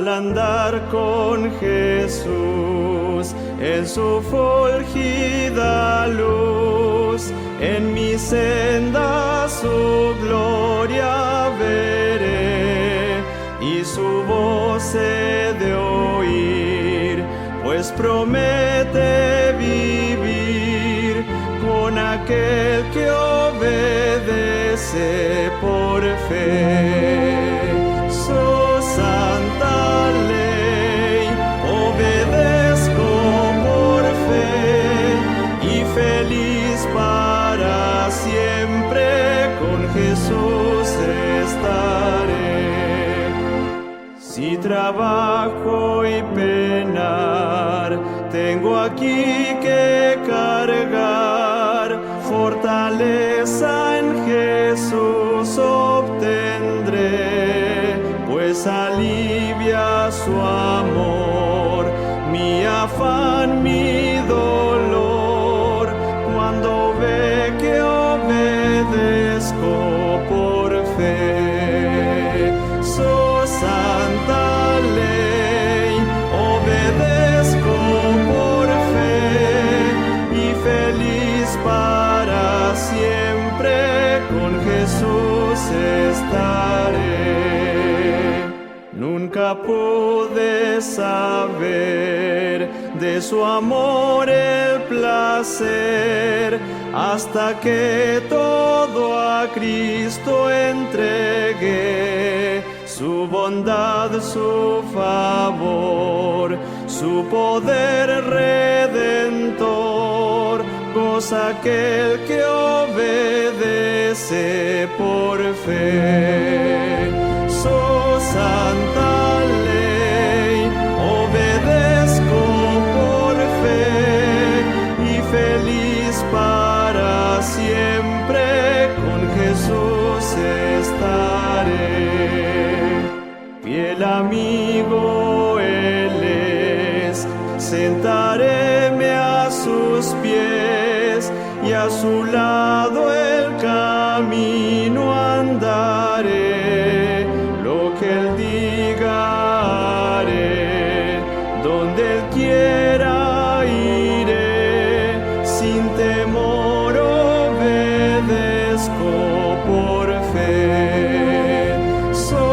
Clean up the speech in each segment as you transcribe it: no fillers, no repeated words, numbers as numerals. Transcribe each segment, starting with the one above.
andar con Jesús en su fulgida luz, en mi senda su gloria veré y su voz he de oír, pues promete vivir con aquel que obedece por fe. Su santa ley obedezco por fe y feliz para siempre con Jesús estaré. Si trabajo y penar, tengo aquí que cargar, fortaleza en Jesús obtendré, pues alivia su amor, mi afán, mi dolor, cuando ve que obedezco por fe. Su santa ley obedezco por fe y feliz para siempre con Jesús estaré. Nunca pude saber de su amor el placer, hasta que todo a Cristo entregué, su bondad, su favor, su poder redentor, goza aquel que obedece por fe. Su santa ley obedezco por fe y feliz para siempre con Jesús estaré. Fiel amigo Él es, sentaréme a sus pies y a su lado el camino andaré. Lo que Él diga haré, donde Él quiera iré, sin temor obedezco por fe. Su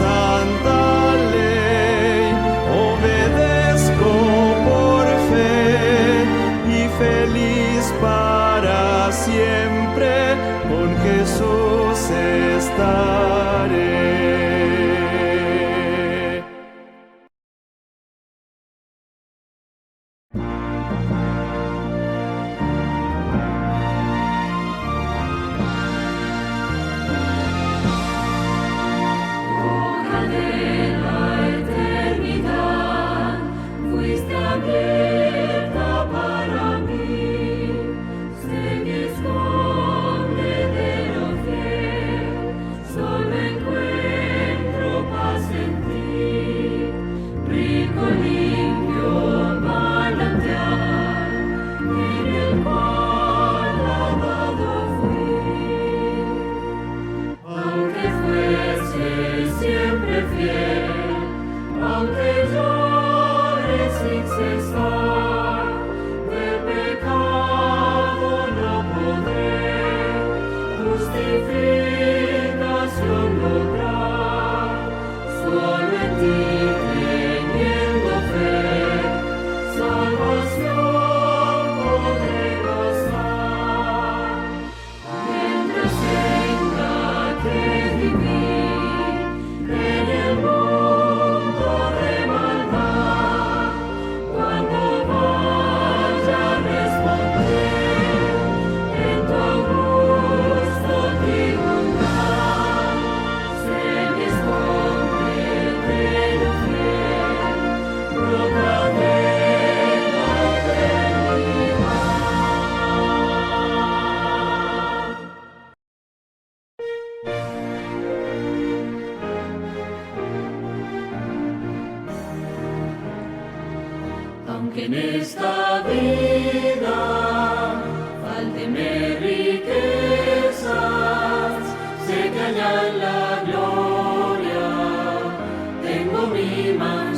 santa ley obedezco por fe y feliz para siempre con Jesús estaré. Aunque en esta vida fálteme riquezas, sé que allá en la gloria tengo mi majestad.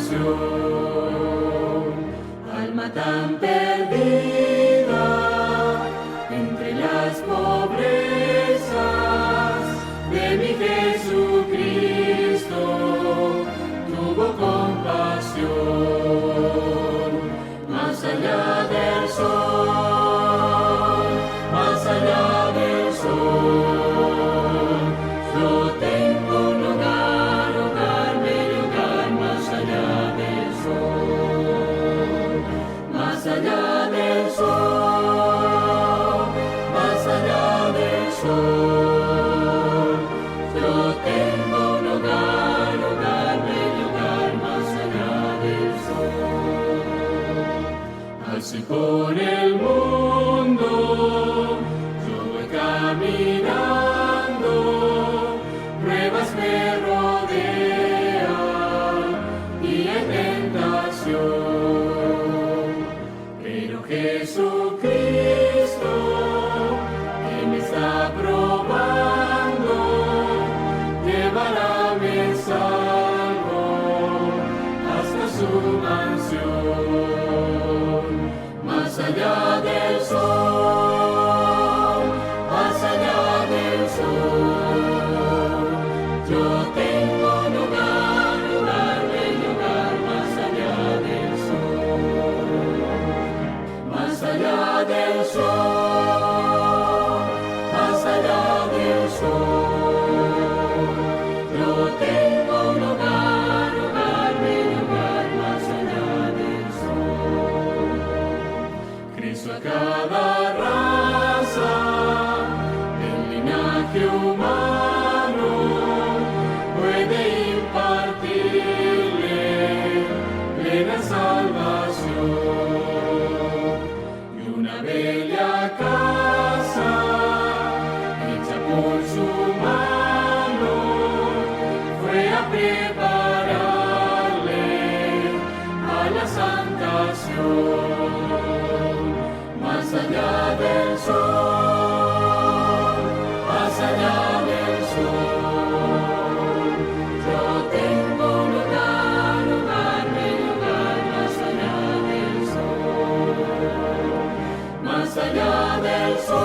el sol,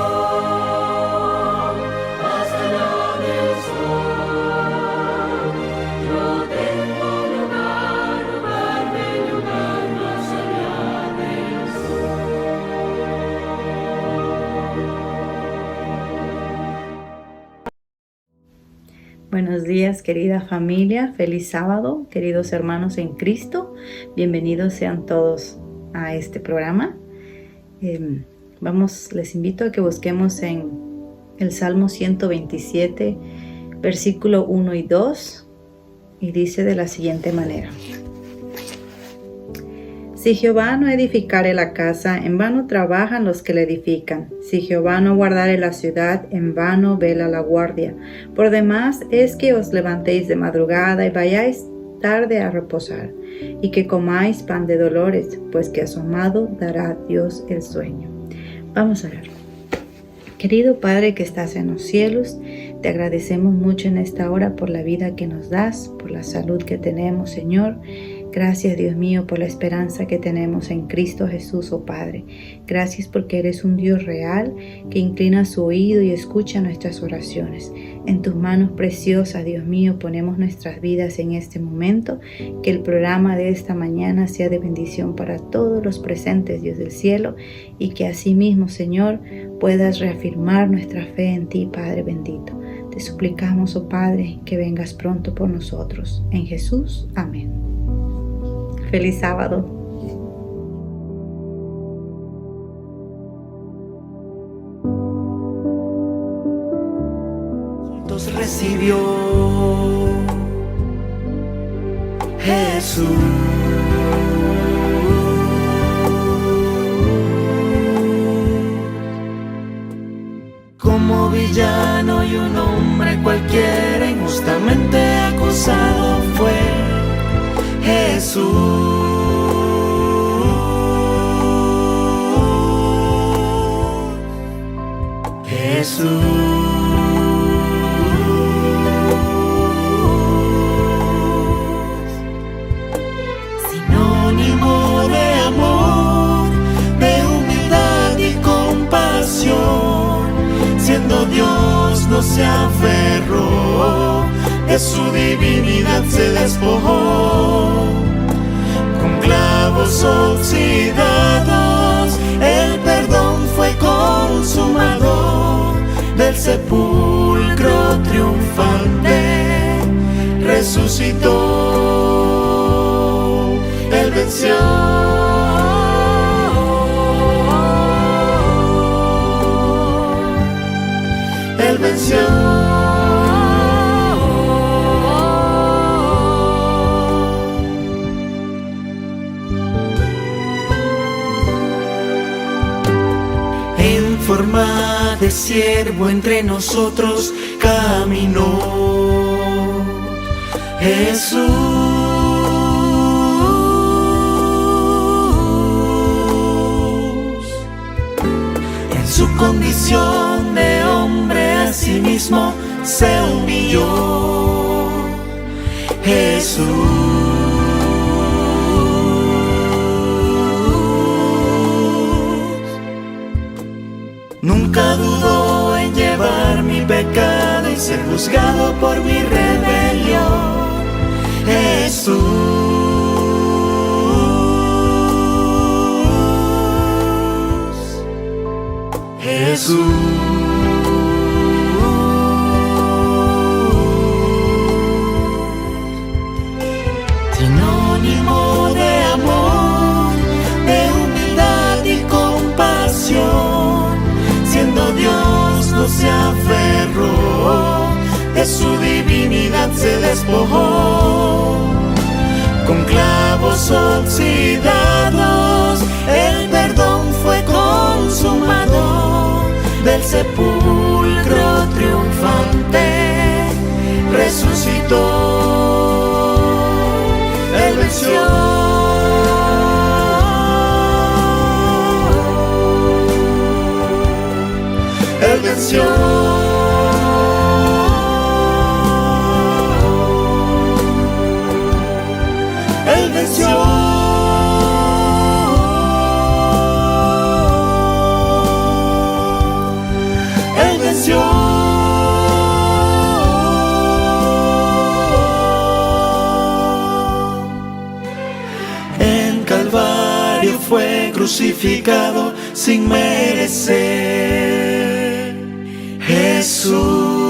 más allá del sol. Yo tengo lugar, lugar más allá del sol. Buenos días, querida familia. Feliz sábado, queridos hermanos en Cristo. Bienvenidos sean todos a este programa. Les invito a que busquemos en el Salmo 127, versículo 1 y 2, y dice de la siguiente manera: Si Jehová no edificare la casa, en vano trabajan los que la edifican. Si Jehová no guardare la ciudad, en vano vela la guardia. Por demás es que os levantéis de madrugada y vayáis tarde a reposar, y que comáis pan de dolores, pues que asomado dará Dios el sueño. Vamos a orar. Querido Padre que estás en los cielos, te agradecemos mucho en esta hora por la vida que nos das, por la salud que tenemos, Señor. Gracias, Dios mío, por la esperanza que tenemos en Cristo Jesús, oh Padre. Gracias porque eres un Dios real que inclina su oído y escucha nuestras oraciones. En tus manos preciosas, Dios mío, ponemos nuestras vidas en este momento. Que el programa de esta mañana sea de bendición para todos los presentes, Dios del cielo, y que asimismo, Señor, puedas reafirmar nuestra fe en ti, Padre bendito. Te suplicamos, oh Padre, que vengas pronto por nosotros. En Jesús, amén. Feliz sábado. Recibió Jesús. Como villano y un hombre cualquiera, injustamente acusado fue Jesús. Sinónimo de amor, de humildad y compasión. Siendo Dios no se aferró, de su divinidad se despojó. Con clavos oxidados, el perdón fue consumado. Del sepulcro triunfante resucitó. Él venció. Él venció. En forma de siervo entre nosotros caminó Jesús. En su condición de hombre a sí mismo se humilló Jesús. Nunca dudó en llevar mi pecado y ser juzgado por mi rebelión. Jesús. Jesús. Sinónimo de amor, de humildad y compasión. Siendo Dios no se aferró, de su divinidad se despojó. Con clavos oxidados, el perdón fue consumado. Del sepulcro triunfante resucitó. Él venció. Él venció. Él venció. fue crucificado sin merecer. Jesús.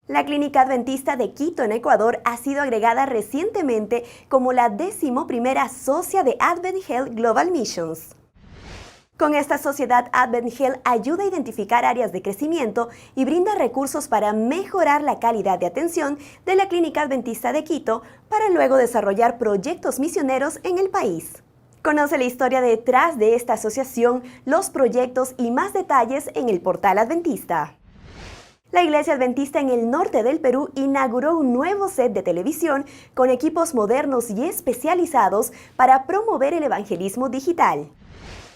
La Clínica Adventista de Quito, en Ecuador, ha sido agregada recientemente como la 11ª socia de Advent Health Global Missions. Con esta sociedad, Advent Health ayuda a identificar áreas de crecimiento y brinda recursos para mejorar la calidad de atención de la Clínica Adventista de Quito para luego desarrollar proyectos misioneros en el país. Conoce la historia detrás de esta asociación, los proyectos y más detalles en el portal Adventista. La Iglesia Adventista en el norte del Perú inauguró un nuevo set de televisión con equipos modernos y especializados para promover el evangelismo digital.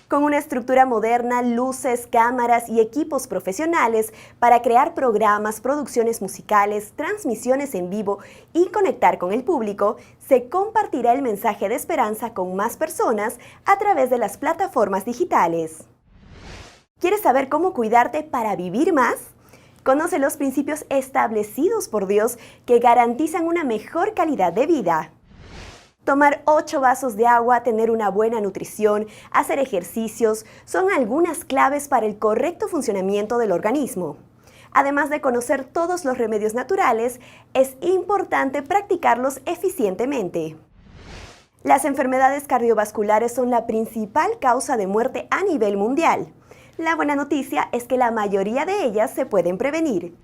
Con una estructura moderna, luces, cámaras y equipos profesionales para crear programas, producciones musicales, transmisiones en vivo y conectar con el público, se compartirá el mensaje de esperanza con más personas a través de las plataformas digitales. ¿Quieres saber cómo cuidarte para vivir más? Conoce los principios establecidos por Dios que garantizan una mejor calidad de vida. Tomar 8 vasos de agua, tener una buena nutrición, hacer ejercicios, son algunas claves para el correcto funcionamiento del organismo. Además de conocer todos los remedios naturales, es importante practicarlos eficientemente. Las enfermedades cardiovasculares son la principal causa de muerte a nivel mundial. La buena noticia es que la mayoría de ellas se pueden prevenir.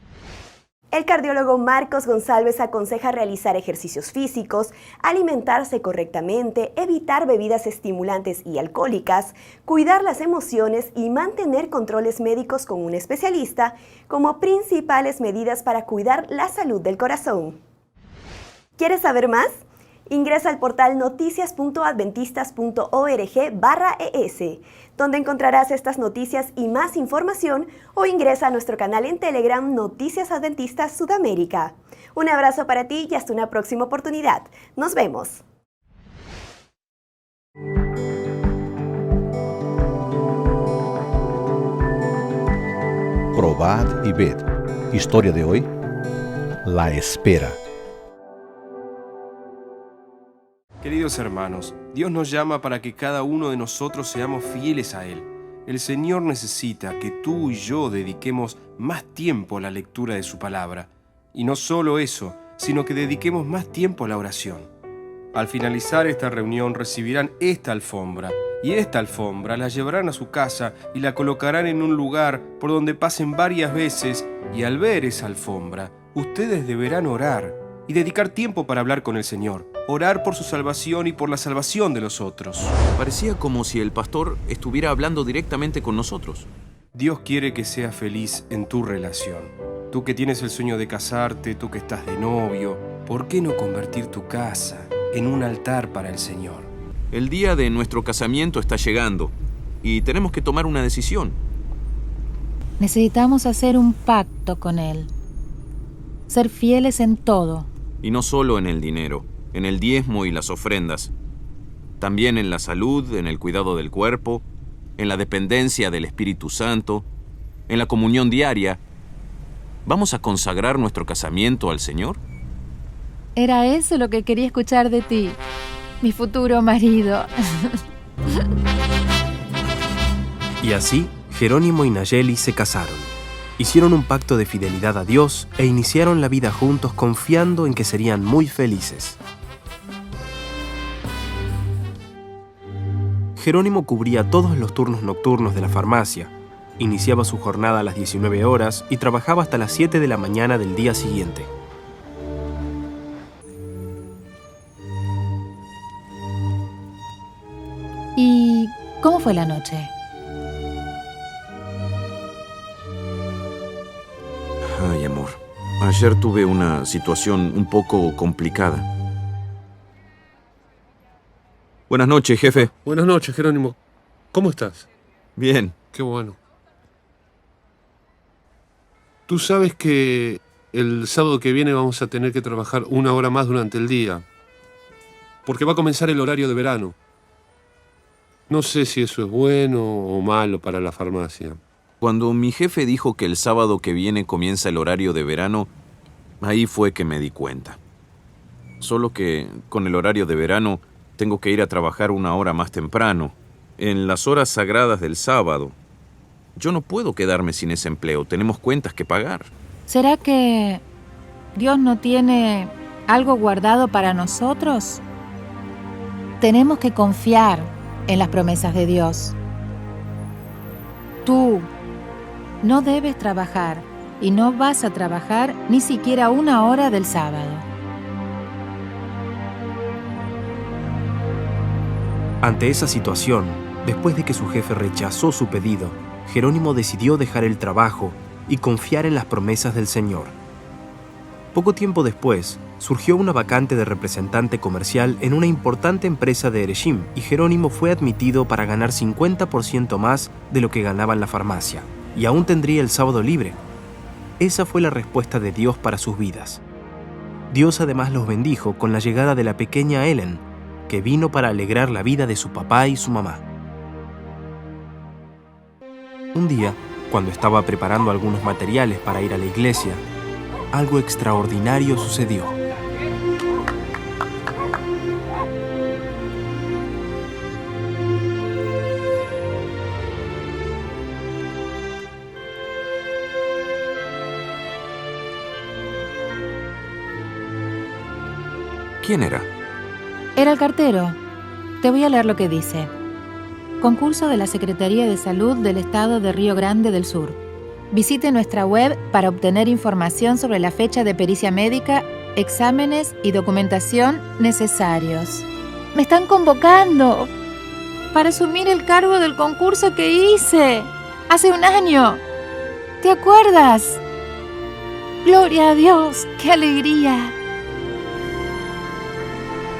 El cardiólogo Marcos González aconseja realizar ejercicios físicos, alimentarse correctamente, evitar bebidas estimulantes y alcohólicas, cuidar las emociones y mantener controles médicos con un especialista como principales medidas para cuidar la salud del corazón. ¿Quieres saber más? Ingresa al portal noticias.adventistas.org/es, donde encontrarás estas noticias y más información, o ingresa a nuestro canal en Telegram Noticias Adventistas Sudamérica. Un abrazo para ti y hasta una próxima oportunidad. Nos vemos. Probad y ved. Historia de hoy: la espera. Queridos hermanos, Dios nos llama para que cada uno de nosotros seamos fieles a Él. El Señor necesita que tú y yo dediquemos más tiempo a la lectura de su palabra. Y no solo eso, sino que dediquemos más tiempo a la oración. Al finalizar esta reunión recibirán esta alfombra, y esta alfombra la llevarán a su casa y la colocarán en un lugar por donde pasen varias veces, y al ver esa alfombra, ustedes deberán orar y dedicar tiempo para hablar con el Señor. Orar por su salvación y por la salvación de los otros. Parecía como si el pastor estuviera hablando directamente con nosotros. Dios quiere que seas feliz en tu relación. Tú que tienes el sueño de casarte, tú que estás de novio, ¿por qué no convertir tu casa en un altar para el Señor? El día de nuestro casamiento está llegando y tenemos que tomar una decisión. Necesitamos hacer un pacto con Él. Ser fieles en todo. Y no solo en el dinero, en el diezmo y las ofrendas. También en la salud, en el cuidado del cuerpo, en la dependencia del Espíritu Santo, en la comunión diaria. ¿Vamos a consagrar nuestro casamiento al Señor? Era eso lo que quería escuchar de ti, mi futuro marido. Y así, Jerónimo y Nayeli se casaron. Hicieron un pacto de fidelidad a Dios e iniciaron la vida juntos confiando en que serían muy felices. Jerónimo cubría todos los turnos nocturnos de la farmacia. Iniciaba su jornada a las 19 horas y trabajaba hasta las 7 de la mañana del día siguiente. ¿Y cómo fue la noche? Ay, amor. Ayer tuve una situación un poco complicada. Buenas noches, jefe. Buenas noches, Jerónimo. ¿Cómo estás? Bien. Qué bueno. Tú sabes que el sábado que viene vamos a tener que trabajar 1 hora más durante el día, porque va a comenzar el horario de verano. No sé si eso es bueno o malo para la farmacia. Cuando mi jefe dijo que el sábado que viene comienza el horario de verano, ahí fue que me di cuenta. Solo que con el horario de verano tengo que ir a trabajar 1 hora más temprano, en las horas sagradas del sábado. Yo no puedo quedarme sin ese empleo, tenemos cuentas que pagar. ¿Será que Dios no tiene algo guardado para nosotros? Tenemos que confiar en las promesas de Dios. Tú no debes trabajar y no vas a trabajar ni siquiera 1 hora del sábado. Ante esa situación, después de que su jefe rechazó su pedido, Jerónimo decidió dejar el trabajo y confiar en las promesas del Señor. Poco tiempo después, surgió una vacante de representante comercial en una importante empresa de Erechim y Jerónimo fue admitido para ganar 50% más de lo que ganaba en la farmacia, y aún tendría el sábado libre. Esa fue la respuesta de Dios para sus vidas. Dios además los bendijo con la llegada de la pequeña Ellen, que vino para alegrar la vida de su papá y su mamá. Un día, cuando estaba preparando algunos materiales para ir a la iglesia, algo extraordinario sucedió. ¿Quién era? Era el cartero. Te voy a leer lo que dice. Concurso de la Secretaría de Salud del Estado de Río Grande del Sur. Visite nuestra web para obtener información sobre la fecha de pericia médica, exámenes y documentación necesarios. ¡Me están convocando para asumir el cargo del concurso que hice hace un año! ¿Te acuerdas? ¡Gloria a Dios! ¡Qué alegría!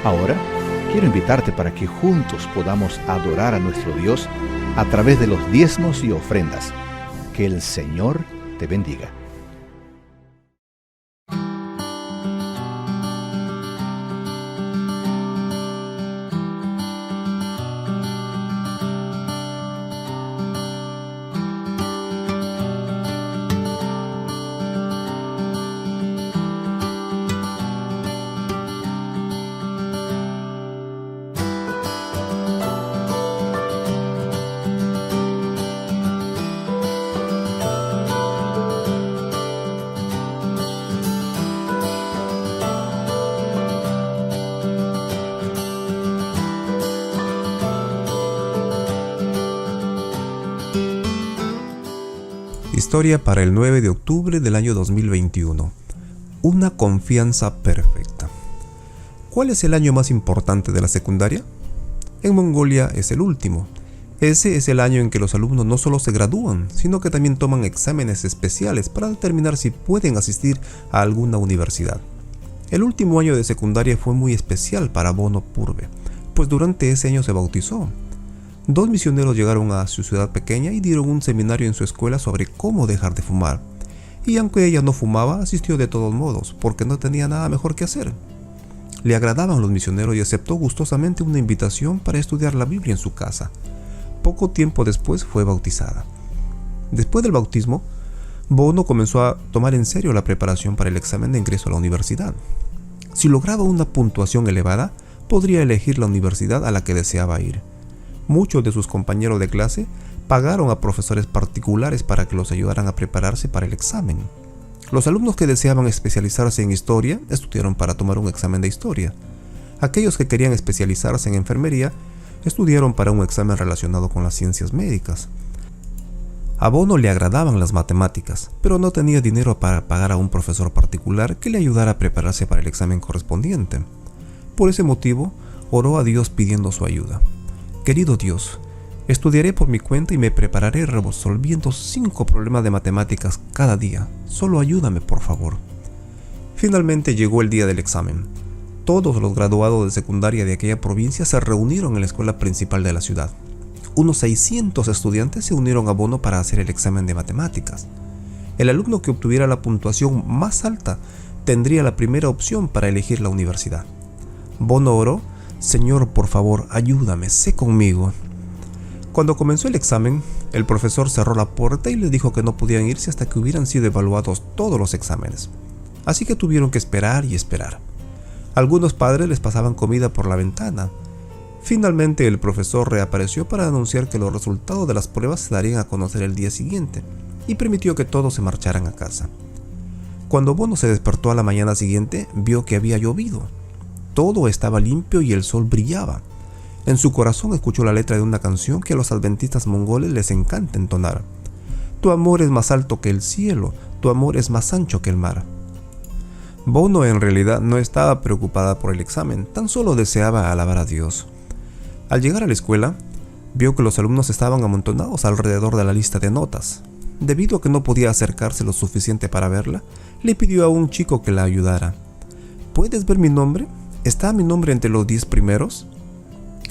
Ahora quiero invitarte para que juntos podamos adorar a nuestro Dios a través de los diezmos y ofrendas. Que el Señor te bendiga. Historia para el 9 de octubre del año 2021. Una confianza perfecta. ¿Cuál es el año más importante de la secundaria? En Mongolia es el último. Ese es el año en que los alumnos no solo se gradúan, sino que también toman exámenes especiales para determinar si pueden asistir a alguna universidad. El último año de secundaria fue muy especial para Bono Purve, pues durante ese año se bautizó. 2 misioneros llegaron a su ciudad pequeña y dieron un seminario en su escuela sobre cómo dejar de fumar. Y aunque ella no fumaba, asistió de todos modos, porque no tenía nada mejor que hacer. Le agradaban los misioneros y aceptó gustosamente una invitación para estudiar la Biblia en su casa. Poco tiempo después fue bautizada. Después del bautismo, Bono comenzó a tomar en serio la preparación para el examen de ingreso a la universidad. Si lograba una puntuación elevada, podría elegir la universidad a la que deseaba ir. Muchos de sus compañeros de clase pagaron a profesores particulares para que los ayudaran a prepararse para el examen. Los alumnos que deseaban especializarse en historia estudiaron para tomar un examen de historia. Aquellos que querían especializarse en enfermería estudiaron para un examen relacionado con las ciencias médicas. A Bono le agradaban las matemáticas, pero no tenía dinero para pagar a un profesor particular que le ayudara a prepararse para el examen correspondiente. Por ese motivo, oró a Dios pidiendo su ayuda. Querido Dios, estudiaré por mi cuenta y me prepararé resolviendo 5 problemas de matemáticas cada día. Solo ayúdame, por favor. Finalmente llegó el día del examen. Todos los graduados de secundaria de aquella provincia se reunieron en la escuela principal de la ciudad. Unos 600 estudiantes se unieron a Bono para hacer el examen de matemáticas. El alumno que obtuviera la puntuación más alta tendría la primera opción para elegir la universidad. Bono oró: Señor, por favor, ayúdame, sé conmigo. Cuando comenzó el examen, el profesor cerró la puerta y les dijo que no podían irse hasta que hubieran sido evaluados todos los exámenes. Así que tuvieron que esperar y esperar. Algunos padres les pasaban comida por la ventana. Finalmente el profesor reapareció para anunciar que los resultados de las pruebas se darían a conocer el día siguiente y permitió que todos se marcharan a casa. Cuando Bono se despertó a la mañana siguiente, vio que había llovido. Todo estaba limpio y el sol brillaba. En su corazón escuchó la letra de una canción que a los adventistas mongoles les encanta entonar. Tu amor es más alto que el cielo, tu amor es más ancho que el mar. Bono en realidad no estaba preocupada por el examen, tan solo deseaba alabar a Dios. Al llegar a la escuela, vio que los alumnos estaban amontonados alrededor de la lista de notas. Debido a que no podía acercarse lo suficiente para verla, le pidió a un chico que la ayudara. ¿Puedes ver mi nombre? ¿Está mi nombre entre los 10 primeros?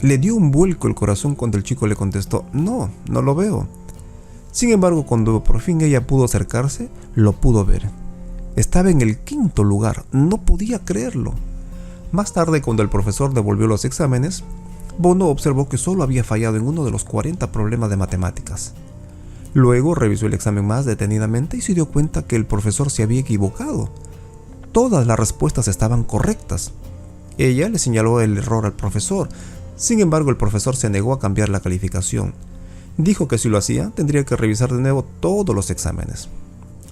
Le dio un vuelco el corazón cuando el chico le contestó: no, no lo veo. Sin embargo, cuando por fin ella pudo acercarse, lo pudo ver. Estaba en el 5.º lugar, no podía creerlo. Más tarde, cuando el profesor devolvió los exámenes, Bono observó que solo había fallado en uno de los 40 problemas de matemáticas. Luego revisó el examen más detenidamente y se dio cuenta que el profesor se había equivocado. Todas las respuestas estaban correctas. Ella le señaló el error al profesor. Sin embargo, el profesor se negó a cambiar la calificación. Dijo que si lo hacía, tendría que revisar de nuevo todos los exámenes.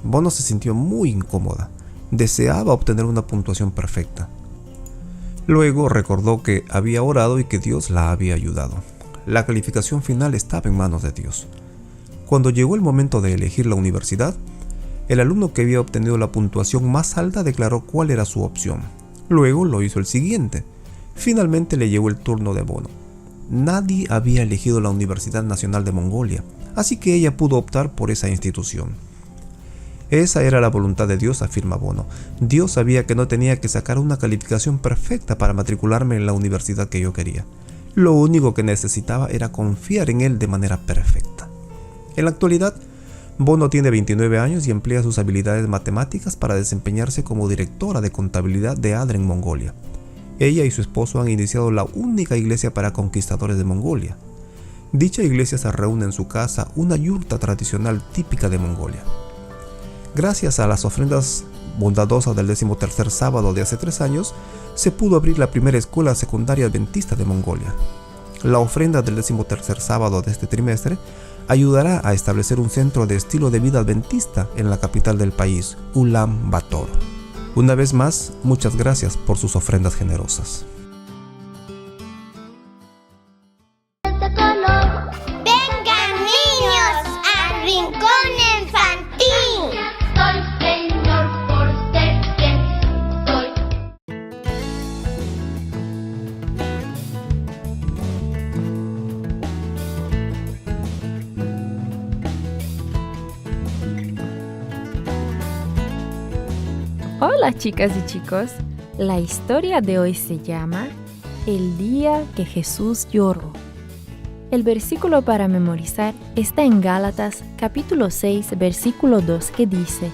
Bono se sintió muy incómoda. Deseaba obtener una puntuación perfecta. Luego recordó que había orado y que Dios la había ayudado. La calificación final estaba en manos de Dios. Cuando llegó el momento de elegir la universidad, el alumno que había obtenido la puntuación más alta declaró cuál era su opción. Luego lo hizo el siguiente. Finalmente le llegó el turno de Bono. Nadie había elegido la Universidad Nacional de Mongolia, así que ella pudo optar por esa institución. Esa era la voluntad de Dios, afirma Bono. Dios sabía que no tenía que sacar una calificación perfecta para matricularme en la universidad que yo quería. Lo único que necesitaba era confiar en Él de manera perfecta. En la actualidad, Bono tiene 29 años y emplea sus habilidades matemáticas para desempeñarse como directora de contabilidad de ADRA en Mongolia. Ella y su esposo han iniciado la única iglesia para conquistadores de Mongolia. Dicha iglesia se reúne en su casa, una yurta tradicional típica de Mongolia. Gracias a las ofrendas bondadosas del 13º sábado de hace 3 años, se pudo abrir la primera escuela secundaria adventista de Mongolia. La ofrenda del 13º sábado de este trimestre ayudará a establecer un centro de estilo de vida adventista en la capital del país, Ulan Bator. Una vez más, muchas gracias por sus ofrendas generosas. Vengan niños al rincón infantil. Soy Señor por ser quien soy. Hola chicas y chicos, la historia de hoy se llama El día que Jesús lloró. El versículo para memorizar está en Gálatas capítulo 6 versículo 2 que dice: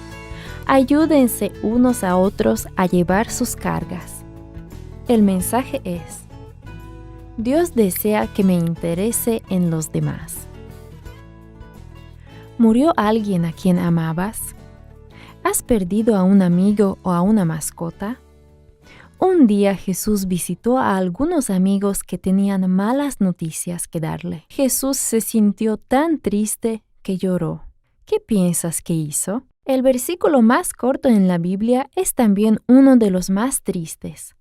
Ayúdense unos a otros a llevar sus cargas. El mensaje es: Dios desea que me interese en los demás. ¿Murió alguien a quien amabas? ¿Has perdido a un amigo o a una mascota? Un día Jesús visitó a algunos amigos que tenían malas noticias que darle. Jesús se sintió tan triste que lloró. ¿Qué piensas que hizo? El versículo más corto en la Biblia es también uno de los más tristes.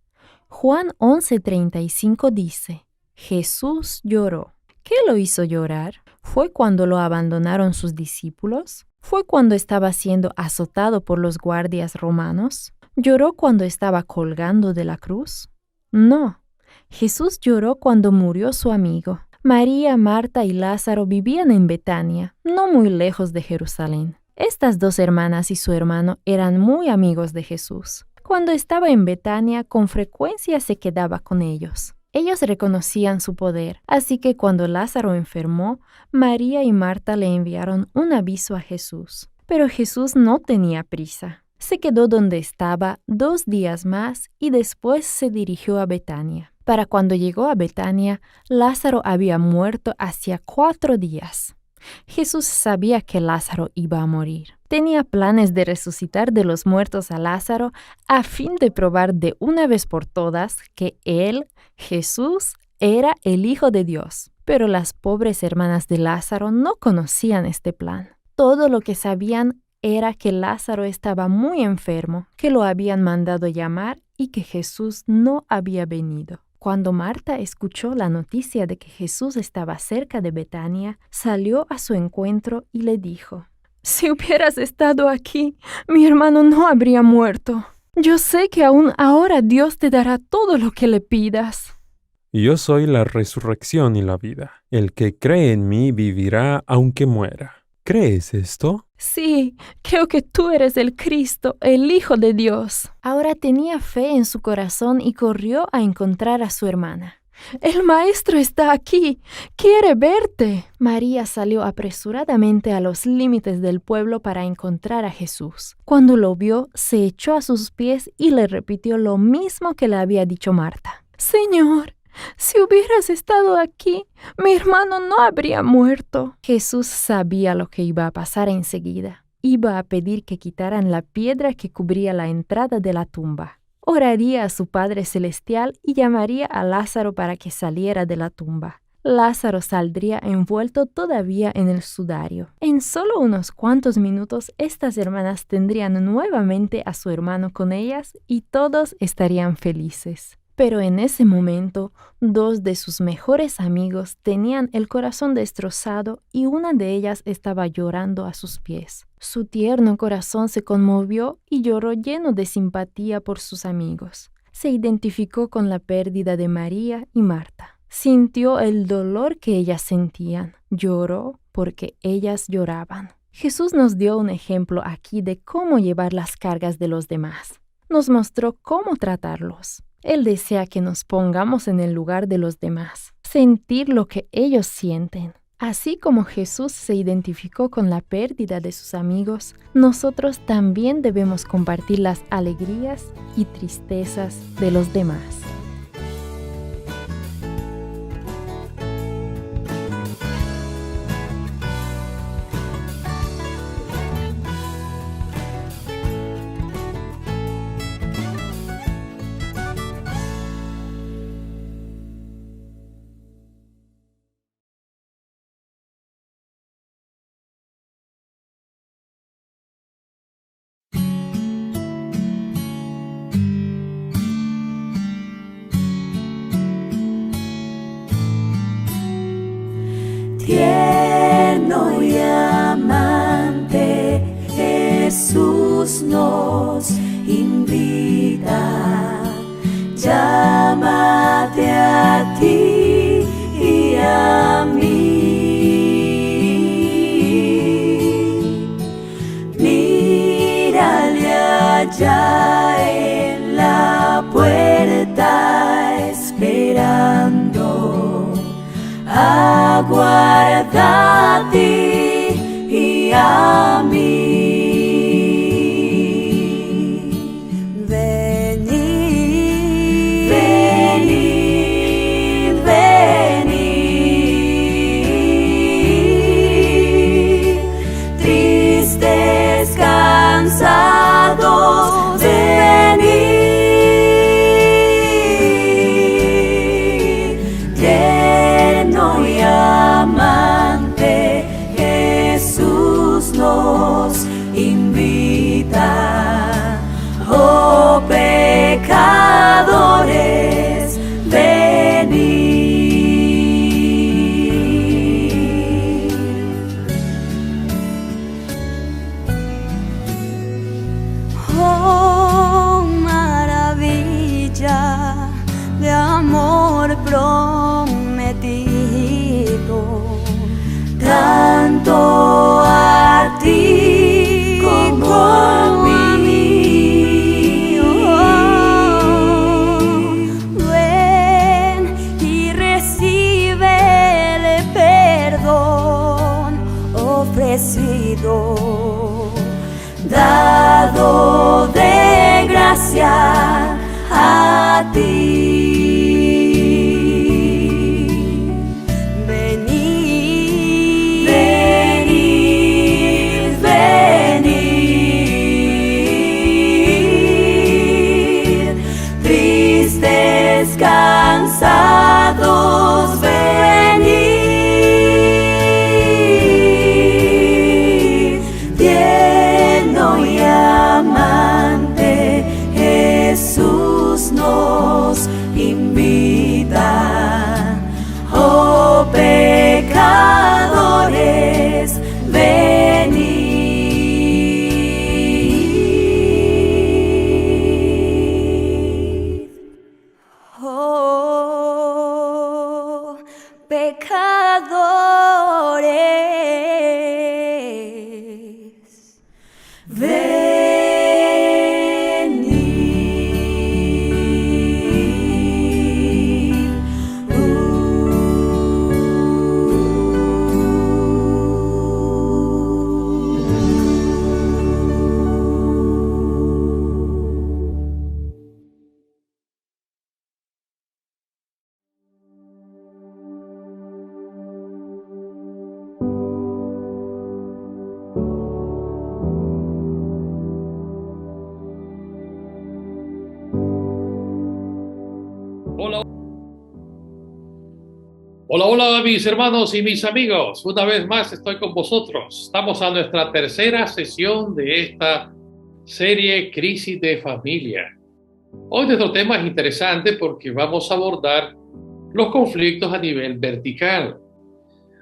Juan 11:35 dice: Jesús lloró. ¿Qué lo hizo llorar? ¿Fue cuando lo abandonaron sus discípulos? ¿Fue cuando estaba siendo azotado por los guardias romanos? ¿Lloró cuando estaba colgando de la cruz? No. Jesús lloró cuando murió su amigo. María, Marta y Lázaro vivían en Betania, no muy lejos de Jerusalén. Estas 2 hermanas y su hermano eran muy amigos de Jesús. Cuando estaba en Betania, con frecuencia se quedaba con ellos. Ellos reconocían su poder, así que cuando Lázaro enfermó, María y Marta le enviaron un aviso a Jesús. Pero Jesús no tenía prisa. Se quedó donde estaba 2 días más y después se dirigió a Betania. Para cuando llegó a Betania, Lázaro había muerto hacía 4 días. Jesús sabía que Lázaro iba a morir. Tenía planes de resucitar de los muertos a Lázaro a fin de probar de una vez por todas que él, Jesús, era el Hijo de Dios. Pero las pobres hermanas de Lázaro no conocían este plan. Todo lo que sabían era que Lázaro estaba muy enfermo, que lo habían mandado llamar y que Jesús no había venido. Cuando Marta escuchó la noticia de que Jesús estaba cerca de Betania, salió a su encuentro y le dijo: Si hubieras estado aquí, mi hermano no habría muerto. Yo sé que aún ahora Dios te dará todo lo que le pidas. Yo soy la resurrección y la vida. El que cree en mí vivirá aunque muera. ¿Crees esto? Sí, creo que tú eres el Cristo, el Hijo de Dios. Ahora tenía fe en su corazón y corrió a encontrar a su hermana. El maestro está aquí, quiere verte. María salió apresuradamente a los límites del pueblo para encontrar a Jesús. Cuando lo vio, se echó a sus pies y le repitió lo mismo que le había dicho Marta. Señor, si hubieras estado aquí, mi hermano no habría muerto. Jesús sabía lo que iba a pasar enseguida. Iba a pedir que quitaran la piedra que cubría la entrada de la tumba. Oraría a su Padre Celestial y llamaría a Lázaro para que saliera de la tumba. Lázaro saldría envuelto todavía en el sudario. En solo unos cuantos minutos, estas hermanas tendrían nuevamente a su hermano con ellas y todos estarían felices. Pero en ese momento, dos de sus mejores amigos tenían el corazón destrozado y una de ellas estaba llorando a sus pies. Su tierno corazón se conmovió y lloró lleno de simpatía por sus amigos. Se identificó con la pérdida de María y Marta. Sintió el dolor que ellas sentían. Lloró porque ellas lloraban. Jesús nos dio un ejemplo aquí de cómo llevar las cargas de los demás. Nos mostró cómo tratarlos. Él desea que nos pongamos en el lugar de los demás, sentir lo que ellos sienten. Así como Jesús se identificó con la pérdida de sus amigos, nosotros también debemos compartir las alegrías y tristezas de los demás. Tierno y amante, Jesús nos invita. Llámate a ti y a mí. Mírale allá en la puerta esperando. Aguarda a ti y a mí. Venid, venid, venid, tristes, cansados, venid. Amante, Jesús nos invita. Oh pecadores, venid. Oh maravilla de amor prometido, tanto a ti como a mí. Ven y recibe el perdón ofrecido, dado de gracia a ti. Cansados, venid. Tierno y amante, Jesús nos invita. Oh pecadores, venid. Pecadores, venid. Hola mis hermanos y mis amigos, una vez más estoy con vosotros. Estamos a nuestra tercera sesión de esta serie Crisis de Familia. Hoy nuestro tema es interesante porque vamos a abordar los conflictos a nivel vertical.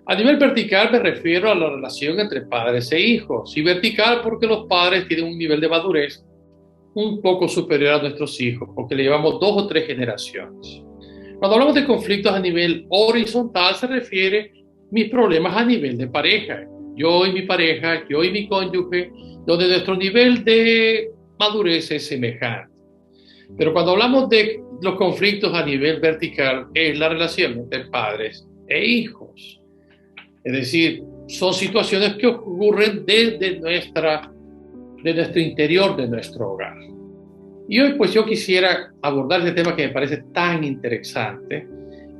A nivel vertical me refiero a la relación entre padres e hijos, y vertical porque los padres tienen un nivel de madurez un poco superior a nuestros hijos, porque le llevamos 2 o 3 generaciones. Cuando hablamos de conflictos a nivel horizontal, se refiere a mis problemas a nivel de pareja. Yo y mi pareja, yo y mi cónyuge, donde nuestro nivel de madurez es semejante. Pero cuando hablamos de los conflictos a nivel vertical, es la relación entre padres e hijos. Es decir, son situaciones que ocurren desde nuestro interior, de nuestro hogar. Y hoy pues yo quisiera abordar este tema que me parece tan interesante,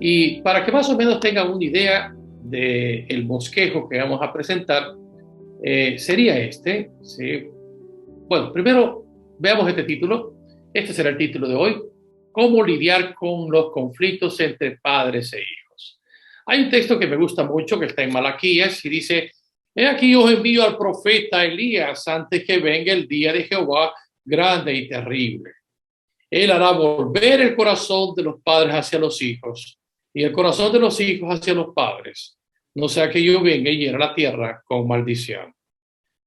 y para que más o menos tengan una idea del bosquejo que vamos a presentar, sería este. ¿Sí? Bueno, primero veamos este título. Este será el título de hoy: ¿Cómo lidiar con los conflictos entre padres e hijos? Hay un texto que me gusta mucho que está en Malaquías y dice: He aquí os envío al profeta Elías antes que venga el día de Jehová grande y terrible. Él hará volver el corazón de los padres hacia los hijos y el corazón de los hijos hacia los padres, no sea que yo venga y hiera la tierra con maldición.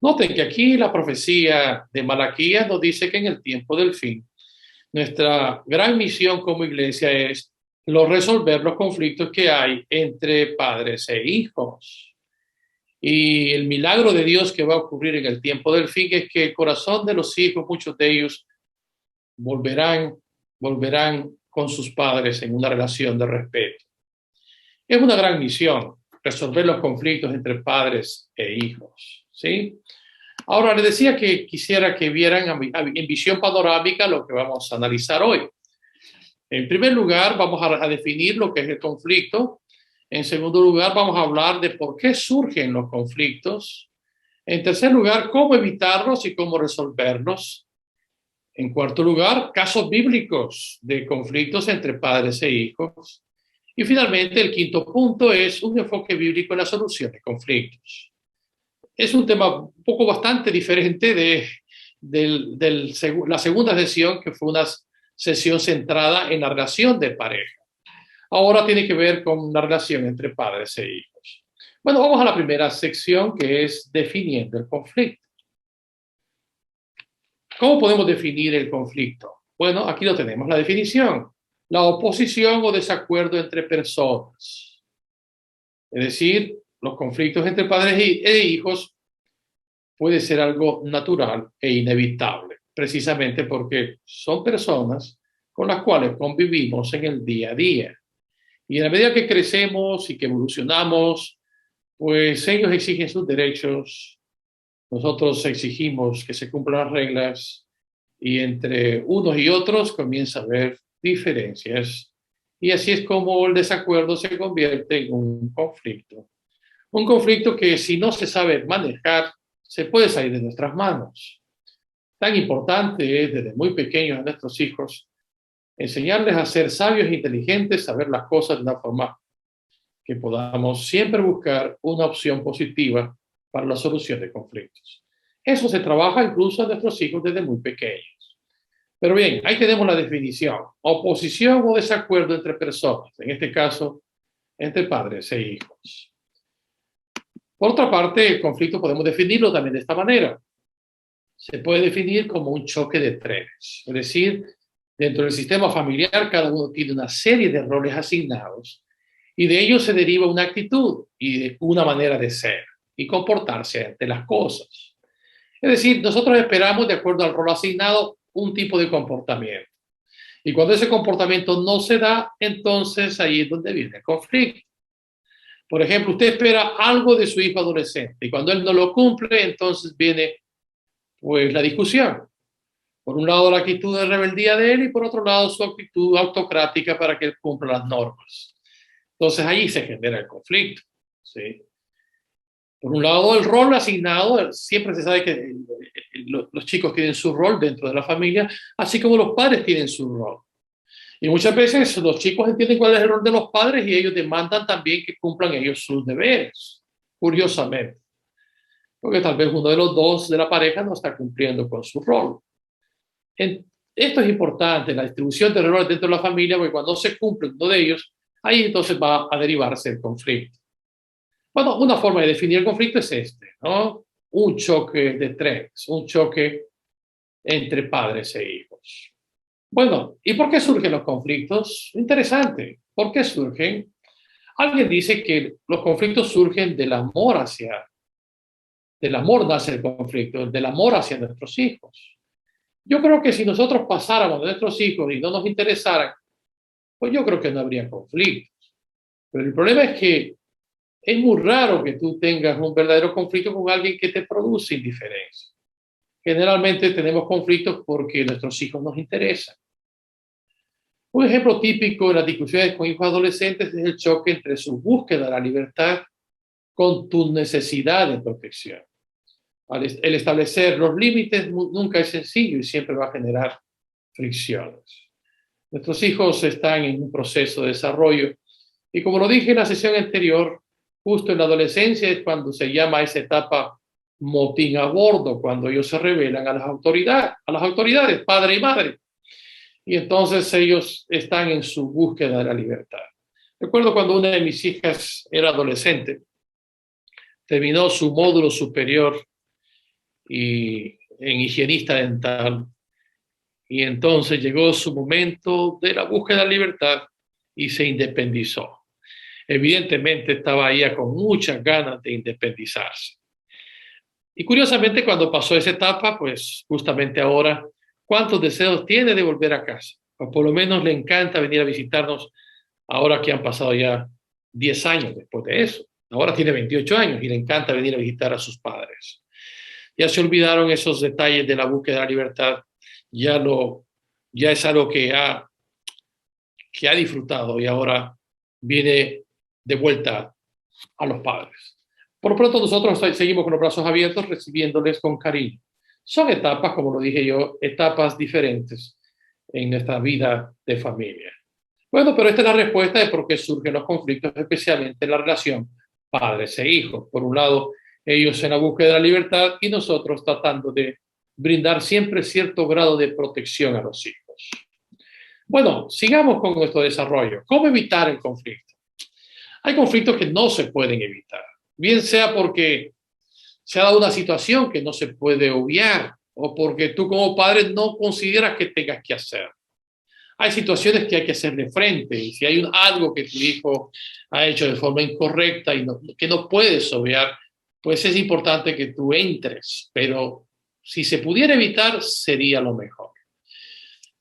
Noten que aquí la profecía de Malaquías nos dice que en el tiempo del fin, nuestra gran misión como iglesia es resolver los conflictos que hay entre padres e hijos. Y el milagro de Dios que va a ocurrir en el tiempo del fin es que el corazón de los hijos, muchos de ellos, volverán con sus padres en una relación de respeto. Es una gran misión resolver los conflictos entre padres e hijos, ¿sí? Ahora, les decía que quisiera que vieran en visión panorámica lo que vamos a analizar hoy. En primer lugar, vamos a definir lo que es el conflicto. En segundo lugar, vamos a hablar de por qué surgen los conflictos. En tercer lugar, cómo evitarlos y cómo resolverlos. En cuarto lugar, casos bíblicos de conflictos entre padres e hijos. Y finalmente, el quinto punto es un enfoque bíblico en la solución de conflictos. Es un tema un poco bastante diferente de la segunda sesión, que fue una sesión centrada en la relación de pareja. Ahora tiene que ver con la relación entre padres e hijos. Bueno, vamos a la primera sección, que es definiendo el conflicto. ¿Cómo podemos definir el conflicto? Bueno, aquí lo tenemos, la definición: la oposición o desacuerdo entre personas. Es decir, los conflictos entre padres e hijos puede ser algo natural e inevitable, precisamente porque son personas con las cuales convivimos en el día a día. Y a la medida que crecemos y que evolucionamos, pues ellos exigen sus derechos, nosotros exigimos que se cumplan las reglas, y entre unos y otros comienza a haber diferencias. Y así es como el desacuerdo se convierte en un conflicto. Un conflicto que, si no se sabe manejar, se puede salir de nuestras manos. Tan importante es desde muy pequeños a nuestros hijos enseñarles a ser sabios e inteligentes, a ver las cosas de una forma que podamos siempre buscar una opción positiva para la solución de conflictos. Eso se trabaja incluso a nuestros hijos desde muy pequeños. Pero bien, ahí tenemos la definición: oposición o desacuerdo entre personas, en este caso, entre padres e hijos. Por otra parte, el conflicto podemos definirlo también de esta manera. Se puede definir como un choque de trenes, es decir, dentro del sistema familiar cada uno tiene una serie de roles asignados y de ellos se deriva una actitud y una manera de ser y comportarse ante las cosas. Es decir, nosotros esperamos, de acuerdo al rol asignado, un tipo de comportamiento. Y cuando ese comportamiento no se da, entonces ahí es donde viene el conflicto. Por ejemplo, usted espera algo de su hijo adolescente y cuando él no lo cumple, entonces viene pues la discusión. Por un lado, la actitud de rebeldía de él y por otro lado, su actitud autocrática para que él cumpla las normas. Entonces ahí se genera el conflicto, ¿sí? Por un lado, el rol asignado, siempre se sabe que los chicos tienen su rol dentro de la familia, así como los padres tienen su rol. Y muchas veces los chicos entienden cuál es el rol de los padres y ellos demandan también que cumplan ellos sus deberes, curiosamente. Porque tal vez uno de los dos de la pareja no está cumpliendo con su rol. Esto es importante, la distribución de roles dentro de la familia, porque cuando se cumple uno de ellos, ahí entonces va a derivarse el conflicto. Bueno, una forma de definir el conflicto es este, ¿no? Un choque de trenes, un choque entre padres e hijos. Bueno, ¿y por qué surgen los conflictos? Interesante. ¿Por qué surgen? Alguien dice que los conflictos surgen del amor nace el conflicto, del amor hacia nuestros hijos. Yo creo que si nosotros pasáramos de nuestros hijos y no nos interesaran, pues yo creo que no habría conflictos. Pero el problema es que es muy raro que tú tengas un verdadero conflicto con alguien que te produce indiferencia. Generalmente tenemos conflictos porque nuestros hijos nos interesan. Un ejemplo típico de las discusiones con hijos adolescentes es el choque entre su búsqueda de la libertad con tu necesidad de protección. El establecer los límites nunca es sencillo y siempre va a generar fricciones. Nuestros hijos están en un proceso de desarrollo y, como lo dije en la sesión anterior, justo en la adolescencia es cuando se llama esa etapa motín a bordo, cuando ellos se rebelan a las autoridades, padre y madre. Y entonces ellos están en su búsqueda de la libertad. Recuerdo cuando una de mis hijas era adolescente, terminó su módulo superior en higienista dental, y entonces llegó su momento de la búsqueda de la libertad y se independizó. Evidentemente estaba ella con muchas ganas de independizarse. Y curiosamente, cuando pasó esa etapa, pues justamente ahora, ¿cuántos deseos tiene de volver a casa? O por lo menos le encanta venir a visitarnos ahora que han pasado ya 10 años después de eso. Ahora tiene 28 años y le encanta venir a visitar a sus padres. Ya se olvidaron esos detalles de la búsqueda de la libertad. Ya es algo que ha disfrutado y ahora viene de vuelta a los padres. Por lo pronto nosotros seguimos con los brazos abiertos, recibiéndoles con cariño. Son etapas, como lo dije yo, etapas diferentes en nuestra vida de familia. Bueno, pero esta es la respuesta de por qué surgen los conflictos, especialmente en la relación padres e hijos. Por un lado, ellos en la búsqueda de la libertad y nosotros tratando de brindar siempre cierto grado de protección a los hijos. Bueno, sigamos con nuestro desarrollo. ¿Cómo evitar el conflicto? Hay conflictos que no se pueden evitar, bien sea porque se ha dado una situación que no se puede obviar o porque tú como padre no consideras que tengas que hacer. Hay situaciones que hay que hacerle frente y si hay algo que tu hijo ha hecho de forma incorrecta y que no puedes obviar, pues es importante que tú entres, pero si se pudiera evitar sería lo mejor.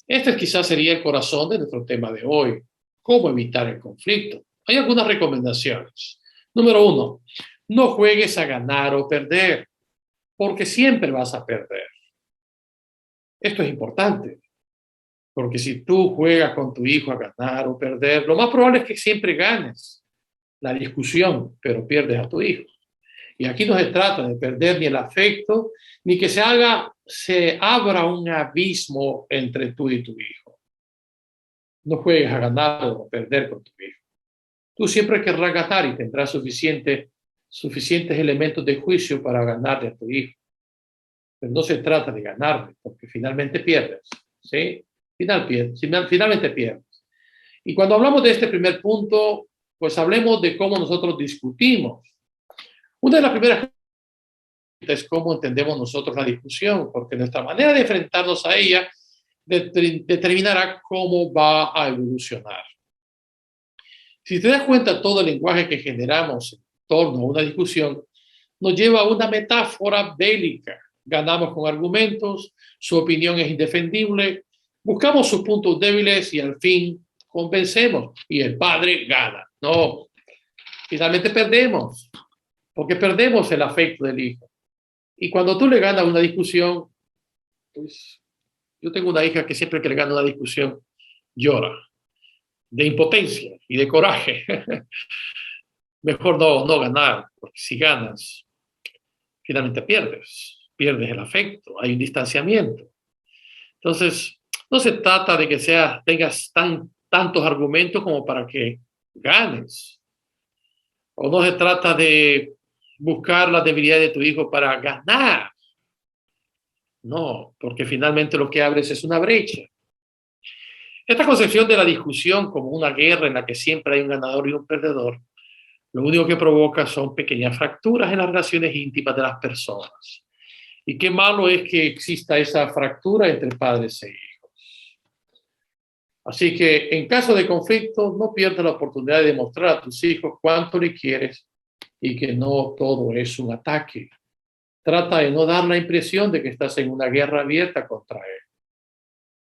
Este quizás sería el corazón de nuestro tema de hoy, cómo evitar el conflicto. Hay algunas recomendaciones. Número 1, no juegues a ganar o perder, porque siempre vas a perder. Esto es importante, porque si tú juegas con tu hijo a ganar o perder, lo más probable es que siempre ganes la discusión, pero pierdes a tu hijo. Y aquí no se trata de perder ni el afecto, ni que se abra un abismo entre tú y tu hijo. No juegues a ganar o a perder con tu hijo. Tú siempre querrás ganar y tendrás suficientes elementos de juicio para ganarle a tu hijo. Pero no se trata de ganarle, porque finalmente pierdes. ¿Sí? Finalmente pierdes. Y cuando hablamos de este primer punto, pues hablemos de cómo nosotros discutimos. Una de las primeras es cómo entendemos nosotros la discusión, porque nuestra manera de enfrentarnos a ella determinará cómo va a evolucionar. Si te das cuenta, todo el lenguaje que generamos en torno a una discusión nos lleva a una metáfora bélica. Ganamos con argumentos, su opinión es indefendible, buscamos sus puntos débiles y al fin convencemos y el padre gana. No, finalmente perdemos, porque perdemos el afecto del hijo. Y cuando tú le ganas una discusión, pues yo tengo una hija que siempre que le gana una discusión llora, de impotencia y de coraje. Mejor no ganar, porque si ganas, finalmente pierdes el afecto, hay un distanciamiento. Entonces, no se trata de que tengas tantos argumentos como para que ganes. O no se trata de buscar la debilidad de tu hijo para ganar. No, porque finalmente lo que abres es una brecha. Esta concepción de la discusión como una guerra en la que siempre hay un ganador y un perdedor, lo único que provoca son pequeñas fracturas en las relaciones íntimas de las personas. Y qué malo es que exista esa fractura entre padres e hijos. Así que en caso de conflicto, no pierdas la oportunidad de demostrar a tus hijos cuánto le quieres y que no todo es un ataque. Trata de no dar la impresión de que estás en una guerra abierta contra él.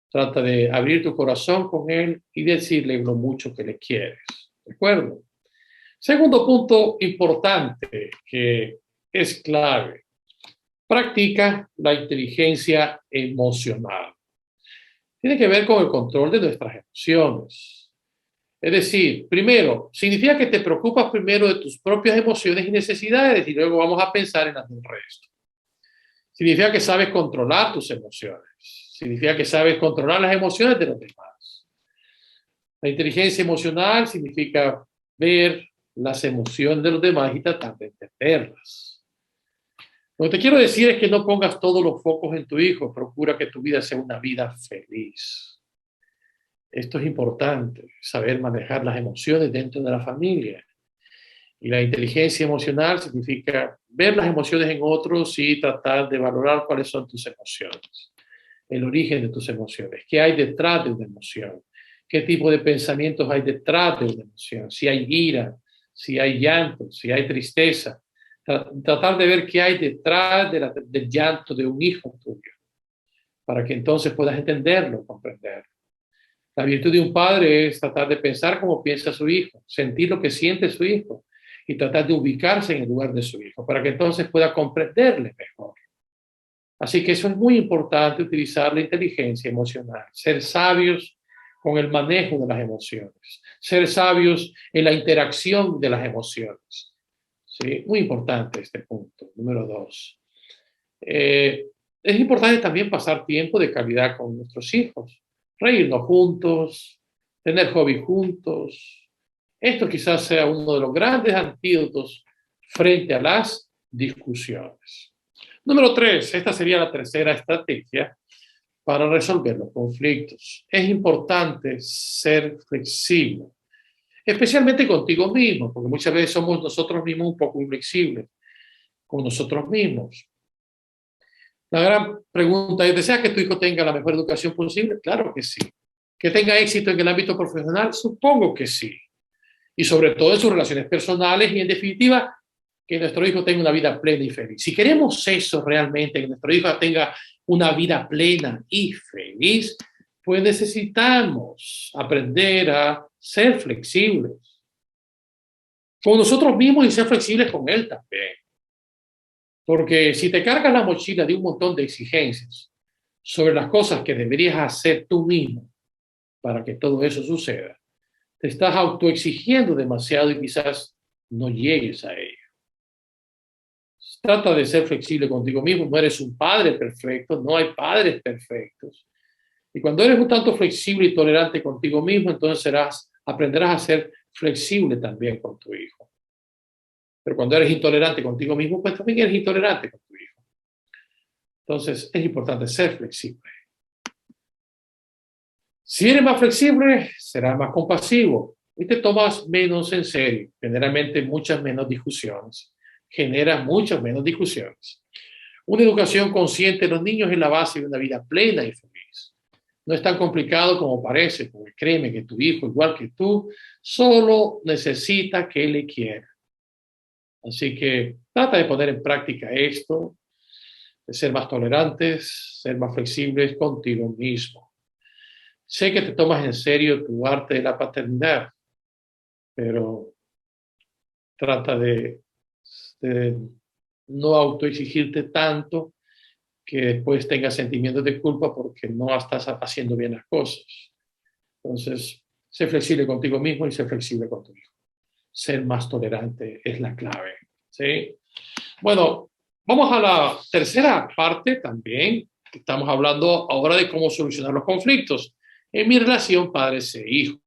Trata de abrir tu corazón con él y decirle lo mucho que le quieres. ¿De acuerdo? Segundo punto importante que es clave. Practica la inteligencia emocional. Tiene que ver con el control de nuestras emociones. Es decir, primero, significa que te preocupas primero de tus propias emociones y necesidades y luego vamos a pensar en las del resto. Significa que sabes controlar tus emociones. Significa que sabes controlar las emociones de los demás. La inteligencia emocional significa ver las emociones de los demás y tratar de entenderlas. Lo que te quiero decir es que no pongas todos los focos en tu hijo. Procura que tu vida sea una vida feliz. Esto es importante, saber manejar las emociones dentro de la familia. Y la inteligencia emocional significa ver las emociones en otros y tratar de valorar cuáles son tus emociones, el origen de tus emociones, qué hay detrás de una emoción, qué tipo de pensamientos hay detrás de una emoción, si hay ira, si hay llanto, si hay tristeza. Tratar de ver qué hay detrás del llanto de un hijo tuyo, para que entonces puedas entenderlo, comprenderlo. La virtud de un padre es tratar de pensar como piensa su hijo, sentir lo que siente su hijo y tratar de ubicarse en el lugar de su hijo, para que entonces pueda comprenderle mejor. Así que eso es muy importante, utilizar la inteligencia emocional, ser sabios con el manejo de las emociones, ser sabios en la interacción de las emociones. ¿Sí? Muy importante este punto, número 2. Es importante también pasar tiempo de calidad con nuestros hijos, reírnos juntos, tener hobby juntos. Esto quizás sea uno de los grandes antídotos frente a las discusiones. Número 3, esta sería la tercera estrategia para resolver los conflictos. Es importante ser flexible, especialmente contigo mismo, porque muchas veces somos nosotros mismos un poco inflexibles con nosotros mismos. La gran pregunta es, ¿deseas que tu hijo tenga la mejor educación posible? Claro que sí. ¿Que tenga éxito en el ámbito profesional? Supongo que sí. Y sobre todo en sus relaciones personales y, en definitiva, que nuestro hijo tenga una vida plena y feliz. Si queremos eso realmente, que nuestro hijo tenga una vida plena y feliz, pues necesitamos aprender a ser flexibles con nosotros mismos y ser flexibles con él también. Porque si te cargas la mochila de un montón de exigencias sobre las cosas que deberías hacer tú mismo para que todo eso suceda, te estás autoexigiendo demasiado y quizás no llegues a ello. Trata de ser flexible contigo mismo. No eres un padre perfecto, no hay padres perfectos. Y cuando eres un tanto flexible y tolerante contigo mismo, entonces aprenderás a ser flexible también con tu hijo. Pero cuando eres intolerante contigo mismo, pues también eres intolerante con tu hijo. Entonces es importante ser flexible. Si eres más flexible, serás más compasivo y te tomas menos en serio. Generalmente muchas menos discusiones. Genera muchas menos discusiones. Una educación consciente de los niños es la base de una vida plena y feliz. No es tan complicado como parece, porque créeme que tu hijo, igual que tú, solo necesita que le quiera. Así que trata de poner en práctica esto, de ser más tolerantes, ser más flexibles contigo mismo. Sé que te tomas en serio tu arte de la paternidad, pero trata de no autoexigirte tanto que después tengas sentimientos de culpa porque no estás haciendo bien las cosas. Entonces, sé flexible contigo mismo y sé flexible con tu hijo. Ser más tolerante es la clave, ¿sí? Bueno, vamos a la tercera parte también. Estamos hablando ahora de cómo solucionar los conflictos en mi relación padres e hijos.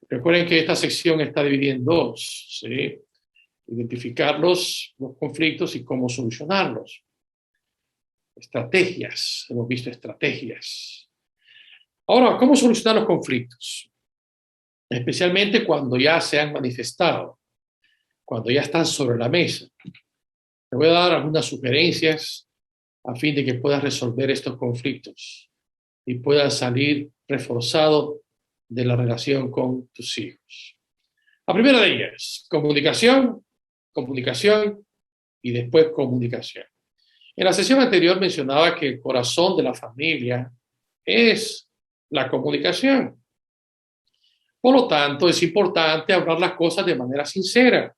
Recuerden que esta sección está dividida en dos, ¿sí? Identificar los conflictos y cómo solucionarlos. Estrategias, hemos visto estrategias. Ahora, ¿cómo solucionar los conflictos? Especialmente cuando ya se han manifestado, cuando ya están sobre la mesa. Te voy a dar algunas sugerencias a fin de que puedas resolver estos conflictos y puedas salir reforzado de la relación con tus hijos. La primera de ellas, comunicación, comunicación y después comunicación. En la sesión anterior mencionaba que el corazón de la familia es la comunicación. Por lo tanto, es importante hablar las cosas de manera sincera,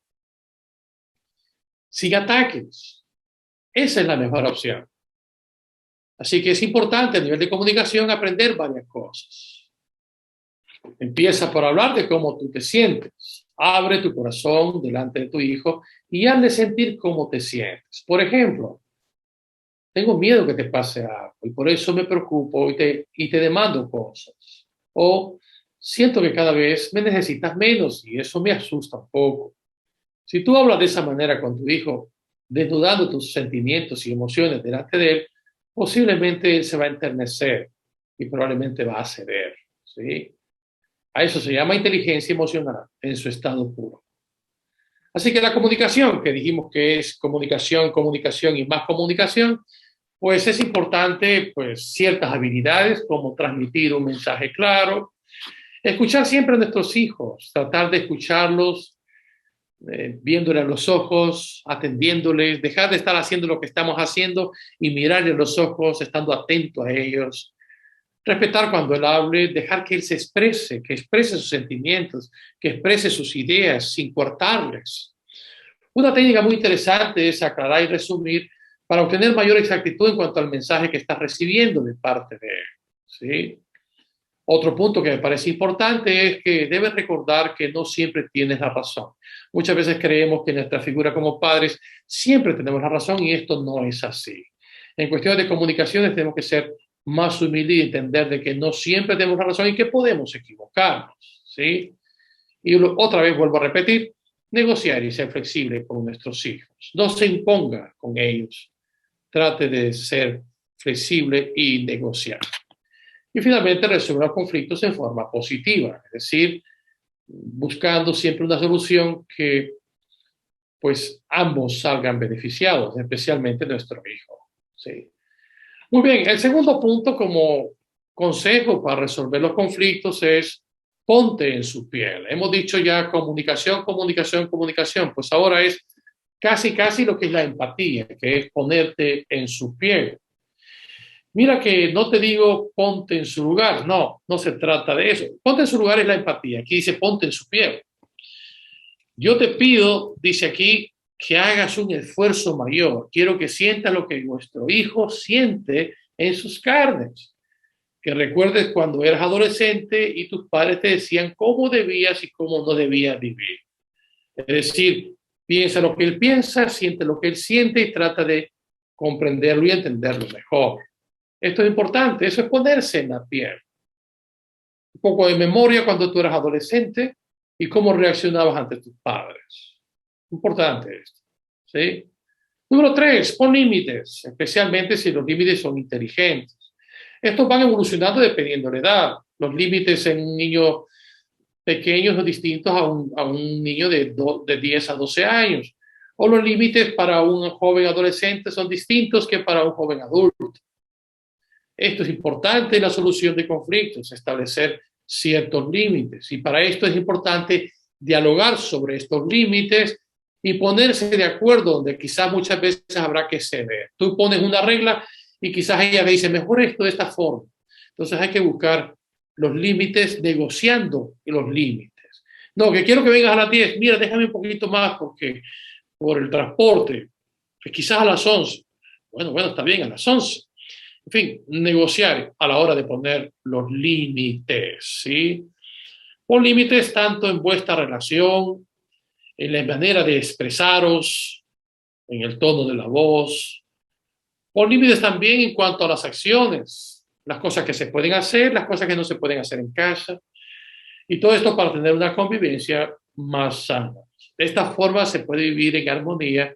sin ataques. Esa es la mejor opción. Así que es importante a nivel de comunicación aprender varias cosas. Empieza por hablar de cómo tú te sientes. Abre tu corazón delante de tu hijo y hazle sentir cómo te sientes. Por ejemplo, tengo miedo que te pase algo y por eso me preocupo y te demando cosas. O siento que cada vez me necesitas menos y eso me asusta un poco. Si tú hablas de esa manera con tu hijo, desnudando tus sentimientos y emociones delante de él, posiblemente él se va a enternecer y probablemente va a ceder, ¿sí? A eso se llama inteligencia emocional en su estado puro. Así que la comunicación, que dijimos que es comunicación, comunicación y más comunicación, pues es importante pues, ciertas habilidades como transmitir un mensaje claro, escuchar siempre a nuestros hijos, tratar de escucharlos, viéndole a los ojos, atendiéndoles, dejar de estar haciendo lo que estamos haciendo y mirarle a los ojos, estando atento a ellos. Respetar cuando él hable, dejar que él se exprese, que exprese sus sentimientos, que exprese sus ideas sin cortarles. Una técnica muy interesante es aclarar y resumir para obtener mayor exactitud en cuanto al mensaje que estás recibiendo de parte de él, ¿sí? Otro punto que me parece importante es que debes recordar que no siempre tienes la razón. Muchas veces creemos que en nuestra figura como padres siempre tenemos la razón y esto no es así. En cuestiones de comunicaciones tenemos que ser más humildes y entender de que no siempre tenemos la razón y que podemos equivocarnos, ¿sí? Y otra vez vuelvo a repetir, negociar y ser flexible con nuestros hijos. No se imponga con ellos. Trate de ser flexible y negociar. Y finalmente resolver los conflictos en forma positiva, es decir, buscando siempre una solución que pues ambos salgan beneficiados, especialmente nuestro hijo, ¿sí? Muy bien, el segundo punto como consejo para resolver los conflictos es ponte en su piel. Hemos dicho ya comunicación, comunicación, comunicación, pues ahora es casi lo que es la empatía, que es ponerte en su piel. Mira que no te digo ponte en su lugar, no se trata de eso. Ponte en su lugar es la empatía, aquí dice ponte en su piel. Yo te pido, dice aquí, que hagas un esfuerzo mayor. Quiero que sientas lo que nuestro hijo siente en sus carnes. Que recuerdes cuando eras adolescente y tus padres te decían cómo debías y cómo no debías vivir. Es decir, piensa lo que él piensa, siente lo que él siente y trata de comprenderlo y entenderlo mejor. Esto es importante, eso es ponerse en la piel. Un poco de memoria cuando tú eras adolescente y cómo reaccionabas ante tus padres. Importante esto, ¿sí? Número 3, pon límites, especialmente si los límites son inteligentes. Estos van evolucionando dependiendo de la edad. Los límites en un niño pequeño son distintos a un niño de 10 a 12 años. O los límites para un joven adolescente son distintos que para un joven adulto. Esto es importante en la solución de conflictos, establecer ciertos límites. Y para esto es importante dialogar sobre estos límites y ponerse de acuerdo, donde quizás muchas veces habrá que ceder. Tú pones una regla y quizás ella me dice, mejor esto de esta forma. Entonces hay que buscar los límites negociando los límites. No, que quiero que vengas a las 10. Mira, déjame un poquito más porque por el transporte. Pues quizás a las 11. Bueno, está bien, a las 11. En fin, negociar a la hora de poner los límites, ¿sí? Pon límites tanto en vuestra relación, en la manera de expresaros, en el tono de la voz. Pon límites también en cuanto a las acciones, las cosas que se pueden hacer, las cosas que no se pueden hacer en casa. Y todo esto para tener una convivencia más sana. De esta forma se puede vivir en armonía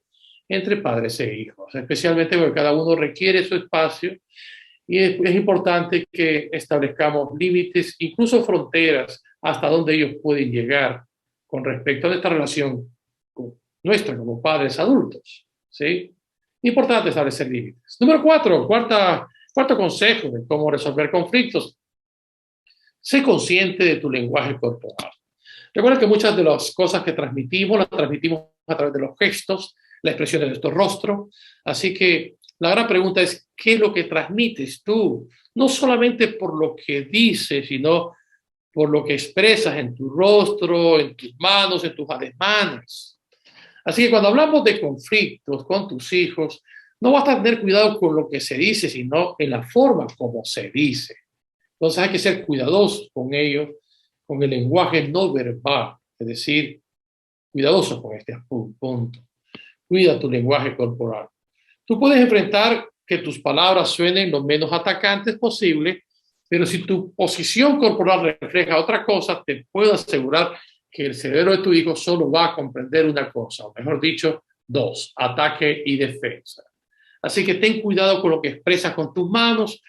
entre padres e hijos, especialmente porque cada uno requiere su espacio y es importante que establezcamos límites, incluso fronteras, hasta donde ellos pueden llegar con respecto a nuestra relación nuestra como padres adultos, ¿sí? Importante establecer límites. Número 4, cuarto consejo de cómo resolver conflictos. Sé consciente de tu lenguaje corporal. Recuerda que muchas de las cosas que transmitimos, las transmitimos a través de los gestos, la expresión de nuestro rostro. Así que la gran pregunta es, ¿qué es lo que transmites tú? No solamente por lo que dices, sino por lo que expresas en tu rostro, en tus manos, en tus ademanes. Así que cuando hablamos de conflictos con tus hijos, no vas a tener cuidado con lo que se dice, sino en la forma como se dice. Entonces hay que ser cuidadosos con ellos, con el lenguaje no verbal, es decir, cuidadosos con este punto. Cuida tu lenguaje corporal. Tú puedes enfrentar que tus palabras suenen lo menos atacantes posible, pero si tu posición corporal refleja otra cosa, te puedo asegurar que el cerebro de tu hijo solo va a comprender una cosa, o mejor dicho, dos, ataque y defensa. Así que ten cuidado con lo que expresas con tus manos,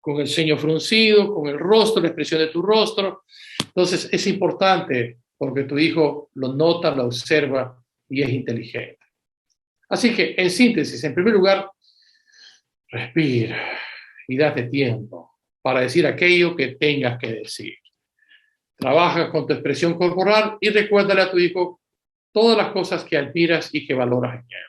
con el ceño fruncido, con el rostro, la expresión de tu rostro. Entonces es importante porque tu hijo lo nota, lo observa y es inteligente. Así que, en síntesis, en primer lugar, respira y date tiempo para decir aquello que tengas que decir. Trabaja con tu expresión corporal y recuérdale a tu hijo todas las cosas que admiras y que valoras en él.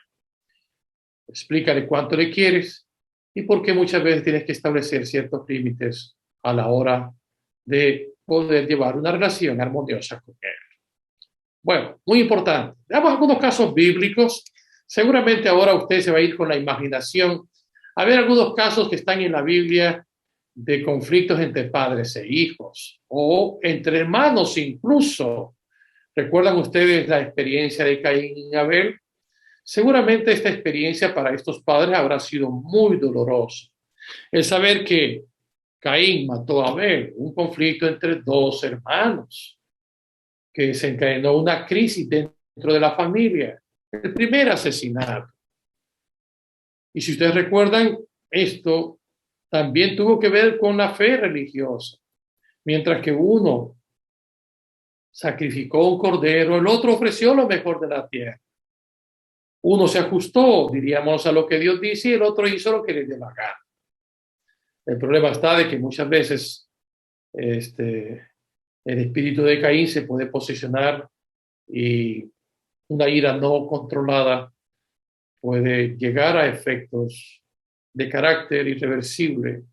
Explícale cuánto le quieres y por qué muchas veces tienes que establecer ciertos límites a la hora de poder llevar una relación armoniosa con él. Bueno, muy importante. Veamos algunos casos bíblicos. Seguramente ahora usted se va a ir con la imaginación a ver algunos casos que están en la Biblia de conflictos entre padres e hijos o entre hermanos incluso. ¿Recuerdan ustedes la experiencia de Caín y Abel? Seguramente esta experiencia para estos padres habrá sido muy dolorosa. El saber que Caín mató a Abel, un conflicto entre dos hermanos que desencadenó una crisis dentro de la familia, el primer asesinato. Y si ustedes recuerdan, esto también tuvo que ver con la fe religiosa. Mientras que uno sacrificó un cordero, el otro ofreció lo mejor de la tierra. Uno se ajustó, diríamos, a lo que Dios dice y el otro hizo lo que le dio la gana. El problema está de que muchas veces el espíritu de Caín se puede posicionar y una ira no controlada puede llegar a efectos de carácter irreversible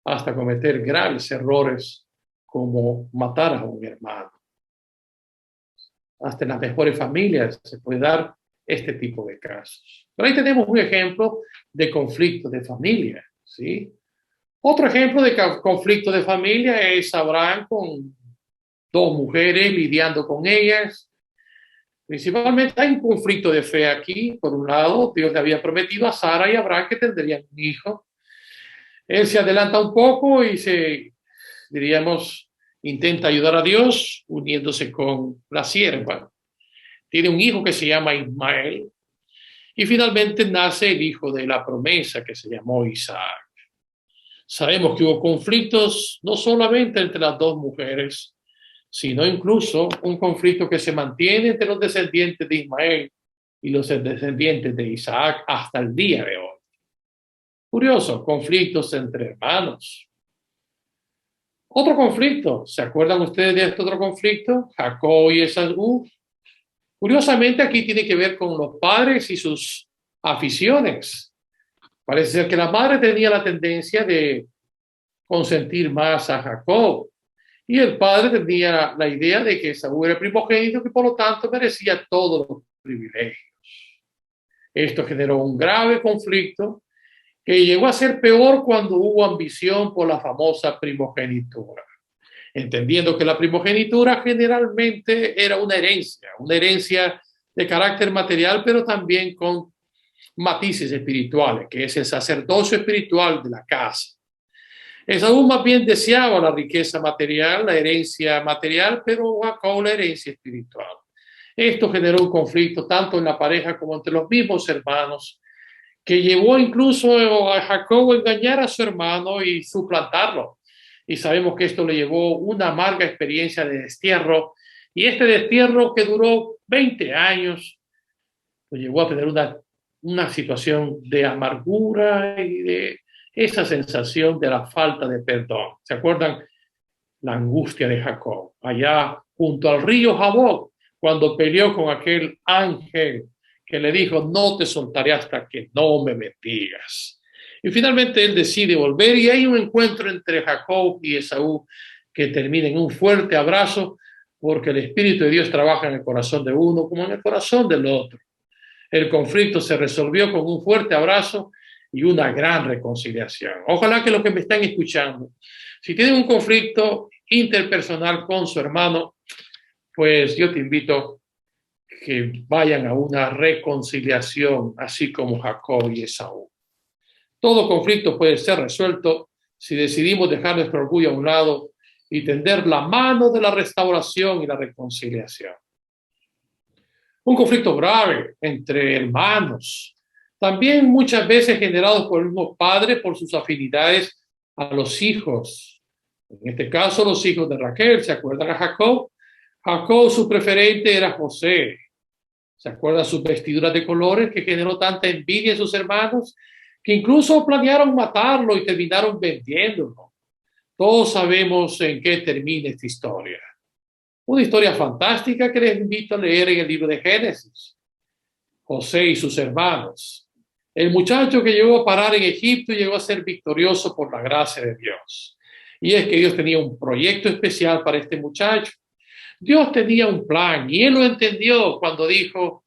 hasta cometer graves errores como matar a un hermano. Hasta en las mejores familias se puede dar este tipo de casos. Pero ahí tenemos un ejemplo de conflicto de familia, ¿sí? Otro ejemplo de conflicto de familia es Abraham con dos mujeres lidiando con ellas. Principalmente hay un conflicto de fe aquí. Por un lado, Dios le había prometido a Sara y a Abraham que tendrían un hijo. Él se adelanta un poco y intenta ayudar a Dios uniéndose con la sierva. Tiene un hijo que se llama Ismael y finalmente nace el hijo de la promesa que se llamó Isaac. Sabemos que hubo conflictos no solamente entre las dos mujeres, sino incluso un conflicto que se mantiene entre los descendientes de Ismael y los descendientes de Isaac hasta el día de hoy. Curioso, conflictos entre hermanos. Otro conflicto, ¿se acuerdan ustedes de este otro conflicto? Jacob y Esaú. Curiosamente aquí tiene que ver con los padres y sus aficiones. Parece ser que la madre tenía la tendencia de consentir más a Jacob y el padre tenía la idea de que Esaú era primogénito y por lo tanto merecía todos los privilegios. Esto generó un grave conflicto que llegó a ser peor cuando hubo ambición por la famosa primogenitura, entendiendo que la primogenitura generalmente era una herencia de carácter material, pero también con matices espirituales, que es el sacerdocio espiritual de la casa. Esaú más bien deseaba la riqueza material, la herencia material, pero Jacob la herencia espiritual. Esto generó un conflicto tanto en la pareja como entre los mismos hermanos, que llevó incluso a Jacob a engañar a su hermano y suplantarlo. Y sabemos que esto le llevó una amarga experiencia de destierro, y este destierro, que duró 20 años, lo llevó a tener una situación de amargura y de esa sensación de la falta de perdón. ¿Se acuerdan? La angustia de Jacob, allá junto al río Jaboc, cuando peleó con aquel ángel que le dijo: no te soltaré hasta que no me bendigas. Y finalmente él decide volver, y hay un encuentro entre Jacob y Esaú que termina en un fuerte abrazo, porque el Espíritu de Dios trabaja en el corazón de uno como en el corazón del otro. El conflicto se resolvió con un fuerte abrazo y una gran reconciliación. Ojalá que los que me están escuchando, si tienen un conflicto interpersonal con su hermano, pues yo te invito que vayan a una reconciliación, así como Jacob y Esaú. Todo conflicto puede ser resuelto si decidimos dejar nuestro orgullo a un lado y tender la mano de la restauración y la reconciliación. Un conflicto grave entre hermanos, también muchas veces generados por el mismo padre por sus afinidades a los hijos. En este caso, los hijos de Raquel. ¿Se acuerdan a Jacob? Jacob, su preferente era José. ¿Se acuerdan sus vestiduras de colores, que generó tanta envidia en sus hermanos, que incluso planearon matarlo y terminaron vendiéndolo? Todos sabemos en qué termina esta historia. Una historia fantástica que les invito a leer en el libro de Génesis. José y sus hermanos. El muchacho que llegó a parar en Egipto y llegó a ser victorioso por la gracia de Dios. Y es que Dios tenía un proyecto especial para este muchacho. Dios tenía un plan, y él lo entendió cuando dijo: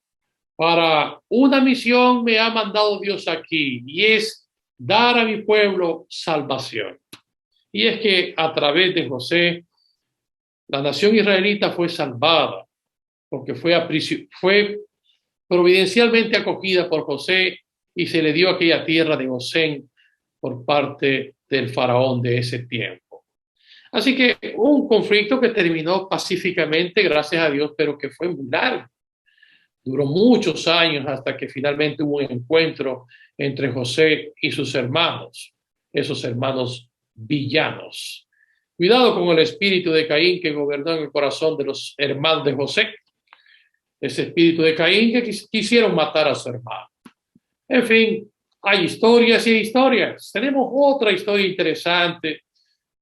para una misión me ha mandado Dios aquí, y es dar a mi pueblo salvación. Y es que a través de José, la nación israelita fue salvada, porque fue providencialmente acogida por José, y se le dio aquella tierra de Gosén por parte del faraón de ese tiempo. Así que un conflicto que terminó pacíficamente, gracias a Dios, pero que fue muy largo. Duró muchos años hasta que finalmente hubo un encuentro entre José y sus hermanos, esos hermanos villanos. Cuidado con el espíritu de Caín que gobernó en el corazón de los hermanos de José. Ese espíritu de Caín que quisieron matar a su hermano. En fin, hay historias y historias. Tenemos otra historia interesante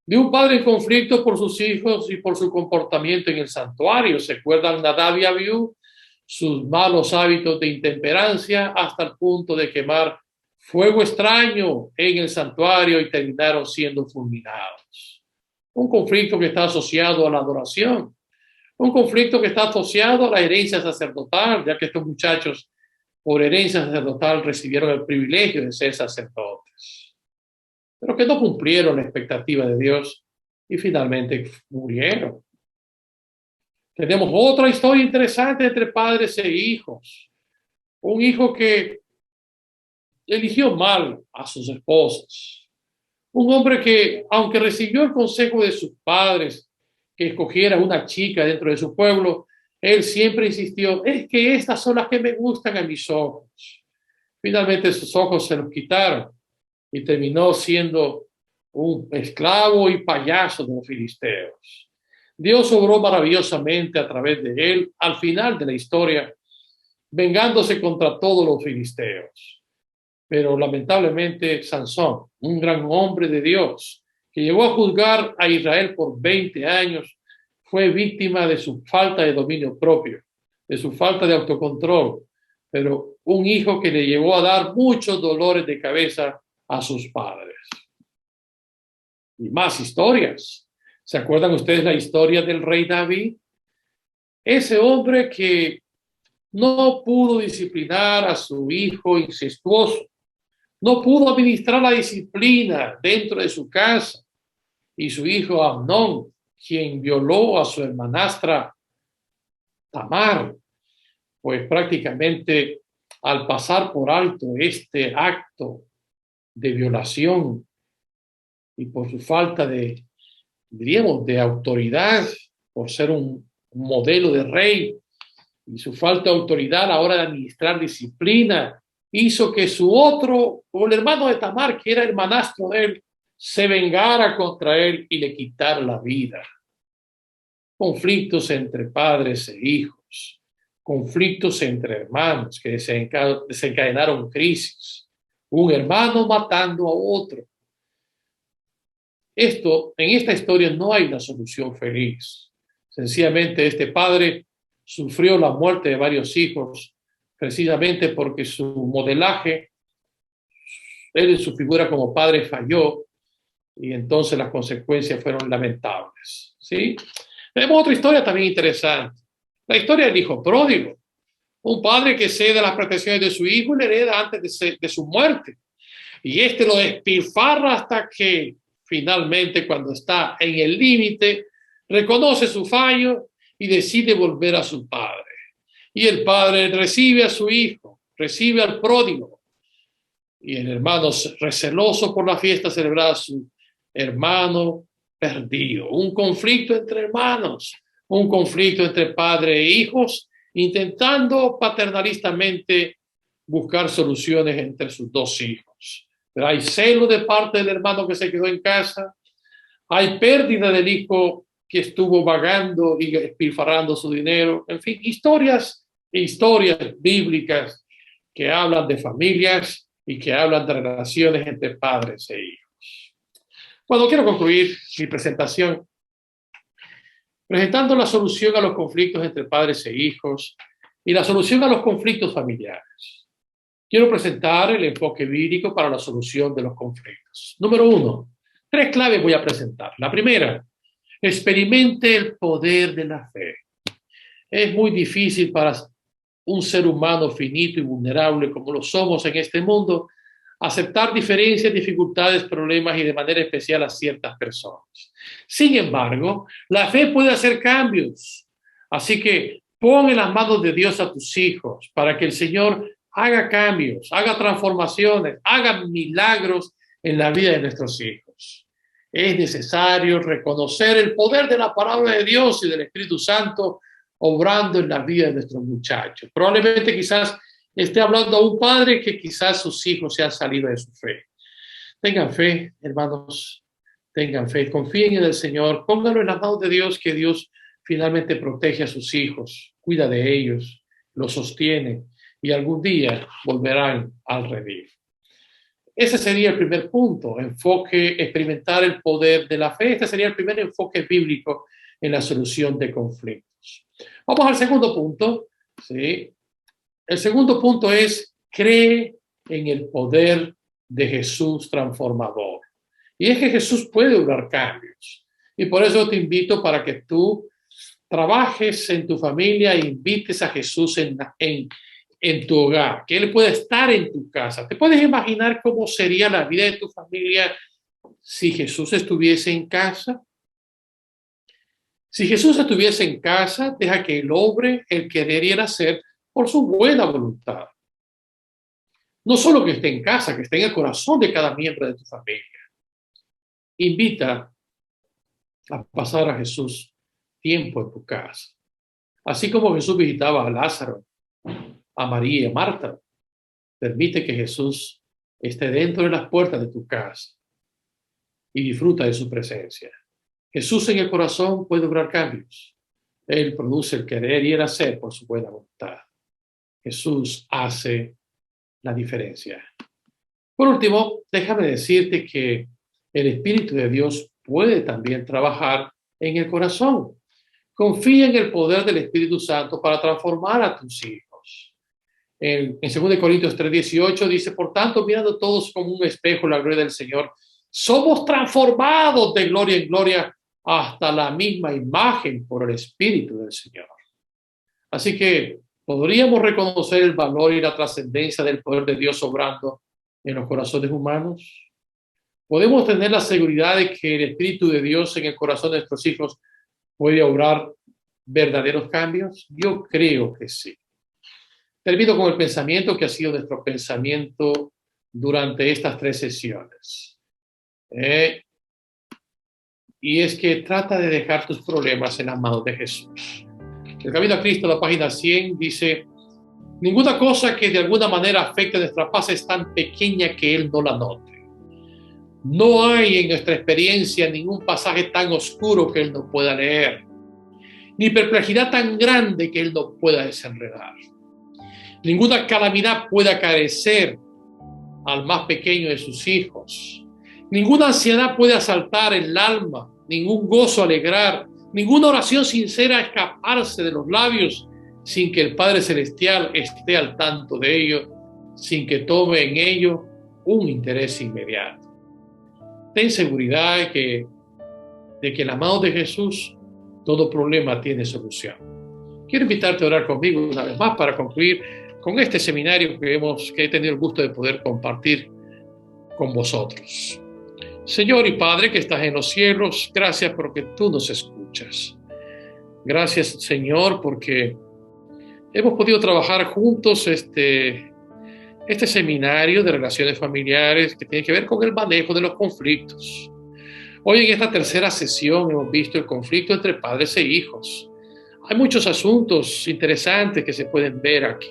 de un padre en conflicto por sus hijos y por su comportamiento en el santuario. ¿Se acuerdan Nadab y Abiú? Sus malos hábitos de intemperancia hasta el punto de quemar fuego extraño en el santuario y terminaron siendo fulminados. Un conflicto que está asociado a la adoración. Un conflicto que está asociado a la herencia sacerdotal, ya que estos muchachos por herencia sacerdotal recibieron el privilegio de ser sacerdotes, pero que no cumplieron la expectativa de Dios y finalmente murieron. Tenemos otra historia interesante entre padres e hijos. Un hijo que eligió mal a sus esposas. Un hombre que, aunque recibió el consejo de sus padres que escogiera una chica dentro de su pueblo, él siempre insistió: es que estas son las que me gustan a mis ojos. Finalmente sus ojos se los quitaron y terminó siendo un esclavo y payaso de los filisteos. Dios obró maravillosamente a través de él al final de la historia, vengándose contra todos los filisteos. Pero lamentablemente Sansón, un gran hombre de Dios, que llegó a juzgar a Israel por 20 años, fue víctima de su falta de dominio propio, de su falta de autocontrol, pero un hijo que le llevó a dar muchos dolores de cabeza a sus padres. Y más historias. ¿Se acuerdan ustedes la historia del rey David? Ese hombre que no pudo disciplinar a su hijo incestuoso, no pudo administrar la disciplina dentro de su casa, y su hijo Amnón, quien violó a su hermanastra Tamar, pues prácticamente al pasar por alto este acto de violación y por su falta de, diríamos, de autoridad, por ser un modelo de rey, y su falta de autoridad a la hora de administrar disciplina hizo que su otro, o el hermano de Tamar, que era hermanastro de él, se vengara contra él y le quitara la vida. Conflictos entre padres e hijos, conflictos entre hermanos que desencadenaron crisis, un hermano matando a otro. En esta historia no hay una solución feliz. Sencillamente este padre sufrió la muerte de varios hijos precisamente porque su modelaje, él en su figura como padre falló, y entonces las consecuencias fueron lamentables, ¿sí? Tenemos otra historia también interesante, la historia del hijo pródigo, un padre que cede las pretensiones de su hijo y le hereda antes de su muerte, y este lo despilfarra hasta que finalmente, cuando está en el límite, reconoce su fallo y decide volver a su padre. Y el padre recibe a su hijo, recibe al pródigo, y el hermano receloso por la fiesta celebrada a su hermano perdido. Un conflicto entre hermanos, un conflicto entre padre e hijos, intentando paternalistamente buscar soluciones entre sus dos hijos. Pero hay celo de parte del hermano que se quedó en casa, hay pérdida del hijo que estuvo vagando y despilfarrando su dinero. En fin, historias bíblicas que hablan de familias y que hablan de relaciones entre padres e hijos. Bueno, quiero concluir mi presentación presentando la solución a los conflictos entre padres e hijos y la solución a los conflictos familiares. Quiero presentar el enfoque bíblico para la solución de los conflictos. Número 1, 3 claves voy a presentar. La primera, experimente el poder de la fe. Es muy difícil para un ser humano finito y vulnerable como lo somos en este mundo aceptar diferencias, dificultades, problemas y de manera especial a ciertas personas. Sin embargo, la fe puede hacer cambios. Así que pon en las manos de Dios a tus hijos para que el Señor haga cambios, haga transformaciones, haga milagros en la vida de nuestros hijos. Es necesario reconocer el poder de la palabra de Dios y del Espíritu Santo obrando en la vida de nuestros muchachos. Probablemente quizás esté hablando a un padre que quizás sus hijos se han salido de su fe. Tengan fe, hermanos, tengan fe, confíen en el Señor, pónganlo en las manos de Dios, que Dios finalmente protege a sus hijos, cuida de ellos, los sostiene y algún día volverán al redil. Ese sería el primer punto, experimentar el poder de la fe. Este sería el primer enfoque bíblico en la solución de conflictos. Vamos al segundo punto, ¿sí? El segundo punto es, cree en el poder de Jesús transformador. Y es que Jesús puede obrar cambios. Y por eso te invito para que tú trabajes en tu familia e invites a Jesús en tu hogar, que Él pueda estar en tu casa. ¿Te puedes imaginar cómo sería la vida de tu familia si Jesús estuviese en casa? Si Jesús estuviese en casa, deja que Él obre el querer y el hacer por su buena voluntad. No solo que esté en casa, que esté en el corazón de cada miembro de tu familia. Invita a pasar a Jesús tiempo en tu casa. Así como Jesús visitaba a Lázaro, a María y a Marta, permite que Jesús esté dentro de las puertas de tu casa y disfruta de su presencia. Jesús en el corazón puede obrar cambios. Él produce el querer y el hacer por su buena voluntad. Jesús hace la diferencia. Por último, déjame decirte que el Espíritu de Dios puede también trabajar en el corazón. Confía en el poder del Espíritu Santo para transformar a tus hijos. En 2 Corintios 3:18 dice, por tanto, mirando todos como un espejo la gloria del Señor, somos transformados de gloria en gloria hasta la misma imagen por el Espíritu del Señor. Así que podríamos reconocer el valor y la trascendencia del poder de Dios obrando en los corazones humanos. Podemos tener la seguridad de que el Espíritu de Dios en el corazón de nuestros hijos puede obrar verdaderos cambios. Yo creo que sí. Termino con el pensamiento que ha sido nuestro pensamiento durante estas 3 sesiones. Y es que trata de dejar tus problemas en las manos de Jesús. El Camino a Cristo, la página 100, dice: ninguna cosa que de alguna manera afecte nuestra paz es tan pequeña que Él no la note. No hay en nuestra experiencia ningún pasaje tan oscuro que Él no pueda leer, ni perplejidad tan grande que Él no pueda desenredar. Ninguna calamidad puede acarecer al más pequeño de sus hijos. Ninguna ansiedad puede asaltar el alma, ningún gozo alegrar, ninguna oración sincera escaparse de los labios sin que el Padre Celestial esté al tanto de ello, sin que tome en ello un interés inmediato. Ten seguridad de que en la mano de Jesús todo problema tiene solución. Quiero invitarte a orar conmigo una vez más para concluir con este seminario que he tenido el gusto de poder compartir con vosotros. Señor y Padre que estás en los cielos, gracias porque tú nos escuchas. Gracias, Señor, porque hemos podido trabajar juntos este seminario de relaciones familiares que tiene que ver con el manejo de los conflictos. Hoy en esta tercera sesión hemos visto el conflicto entre padres e hijos. Hay muchos asuntos interesantes que se pueden ver aquí.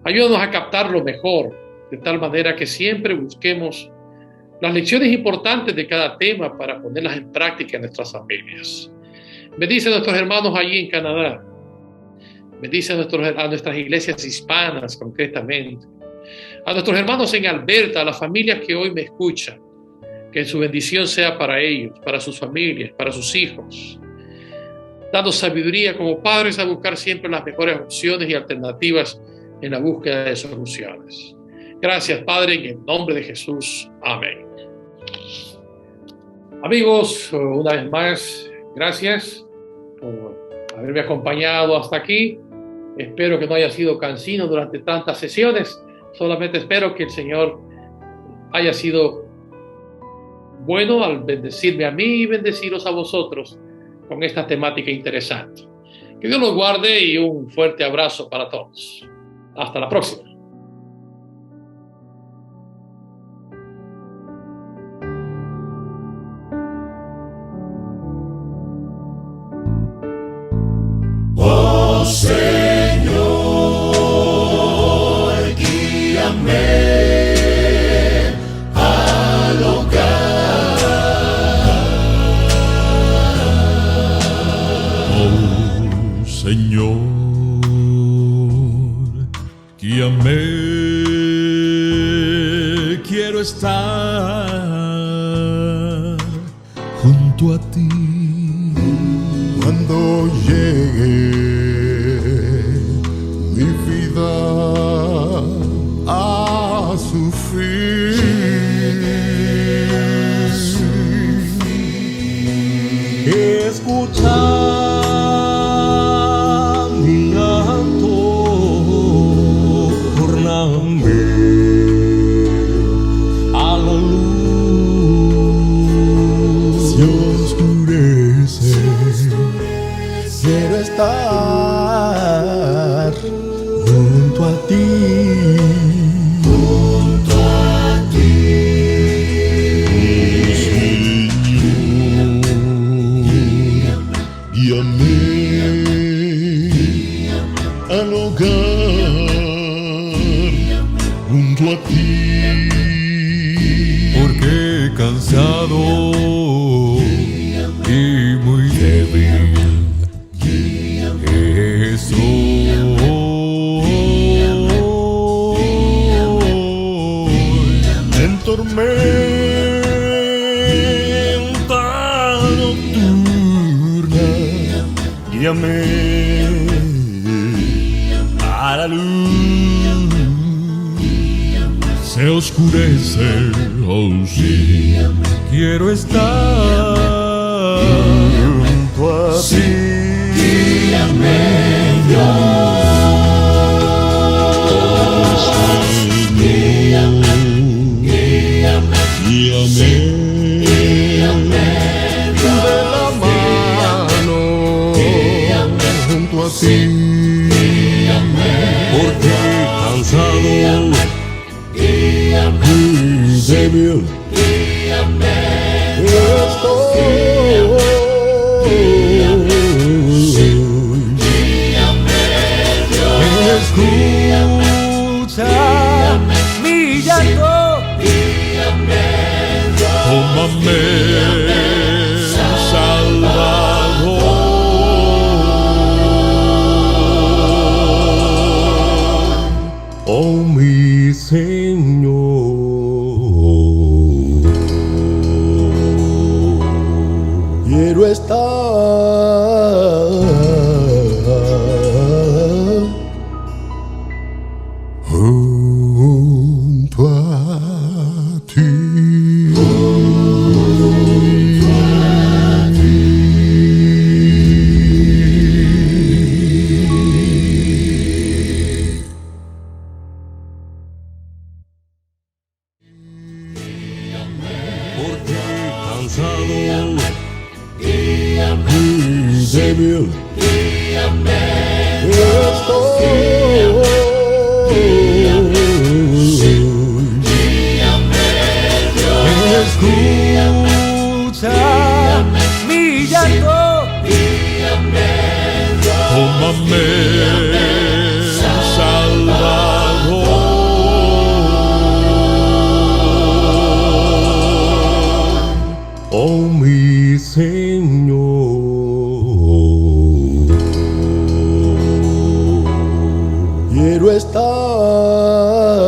Ayúdanos a captarlo mejor, de tal manera que siempre busquemos las lecciones importantes de cada tema para ponerlas en práctica en nuestras familias. Bendice a nuestros hermanos allí en Canadá. Bendice a nuestras iglesias hispanas concretamente. A nuestros hermanos en Alberta, a las familias que hoy me escuchan. Que su bendición sea para ellos, para sus familias, para sus hijos. Dando sabiduría como padres a buscar siempre las mejores opciones y alternativas en la búsqueda de soluciones. Gracias, Padre, en el nombre de Jesús. Amén. Amigos, una vez más, gracias por haberme acompañado hasta aquí. Espero que no haya sido cansino durante tantas sesiones. Solamente espero que el Señor haya sido bueno al bendecirme a mí y bendeciros a vosotros con esta temática interesante. Que Dios los guarde y un fuerte abrazo para todos. Hasta la próxima. Oh Señor, guíame al hogar. Oh Señor, guíame, quiero estar junto a ti. Cuando llegue mi vida a su fin, escuchar mi llanto, tornarme a la luz. Se oscurece, quiero estar junto a ti. Junto a ti. Oh Señor, guíame al hogar junto a ti. Porque cansado y muy débil en tormenta nocturna, guíame a la luz. Se oscurece, oh sí, quiero estar junto a ti. Guíame, Dios, guíame, guíame, guíame, guíame, de la mano, guíame, junto a ti, guíame, porque cansado, guíame, y débil, guíame, estoy. tómame, Salvador, oh mi Señor. Quiero estar junto a ti. Porque cansado y débil Escucha mi llanto, tómame, Salvador, oh mi Señor. Quiero estar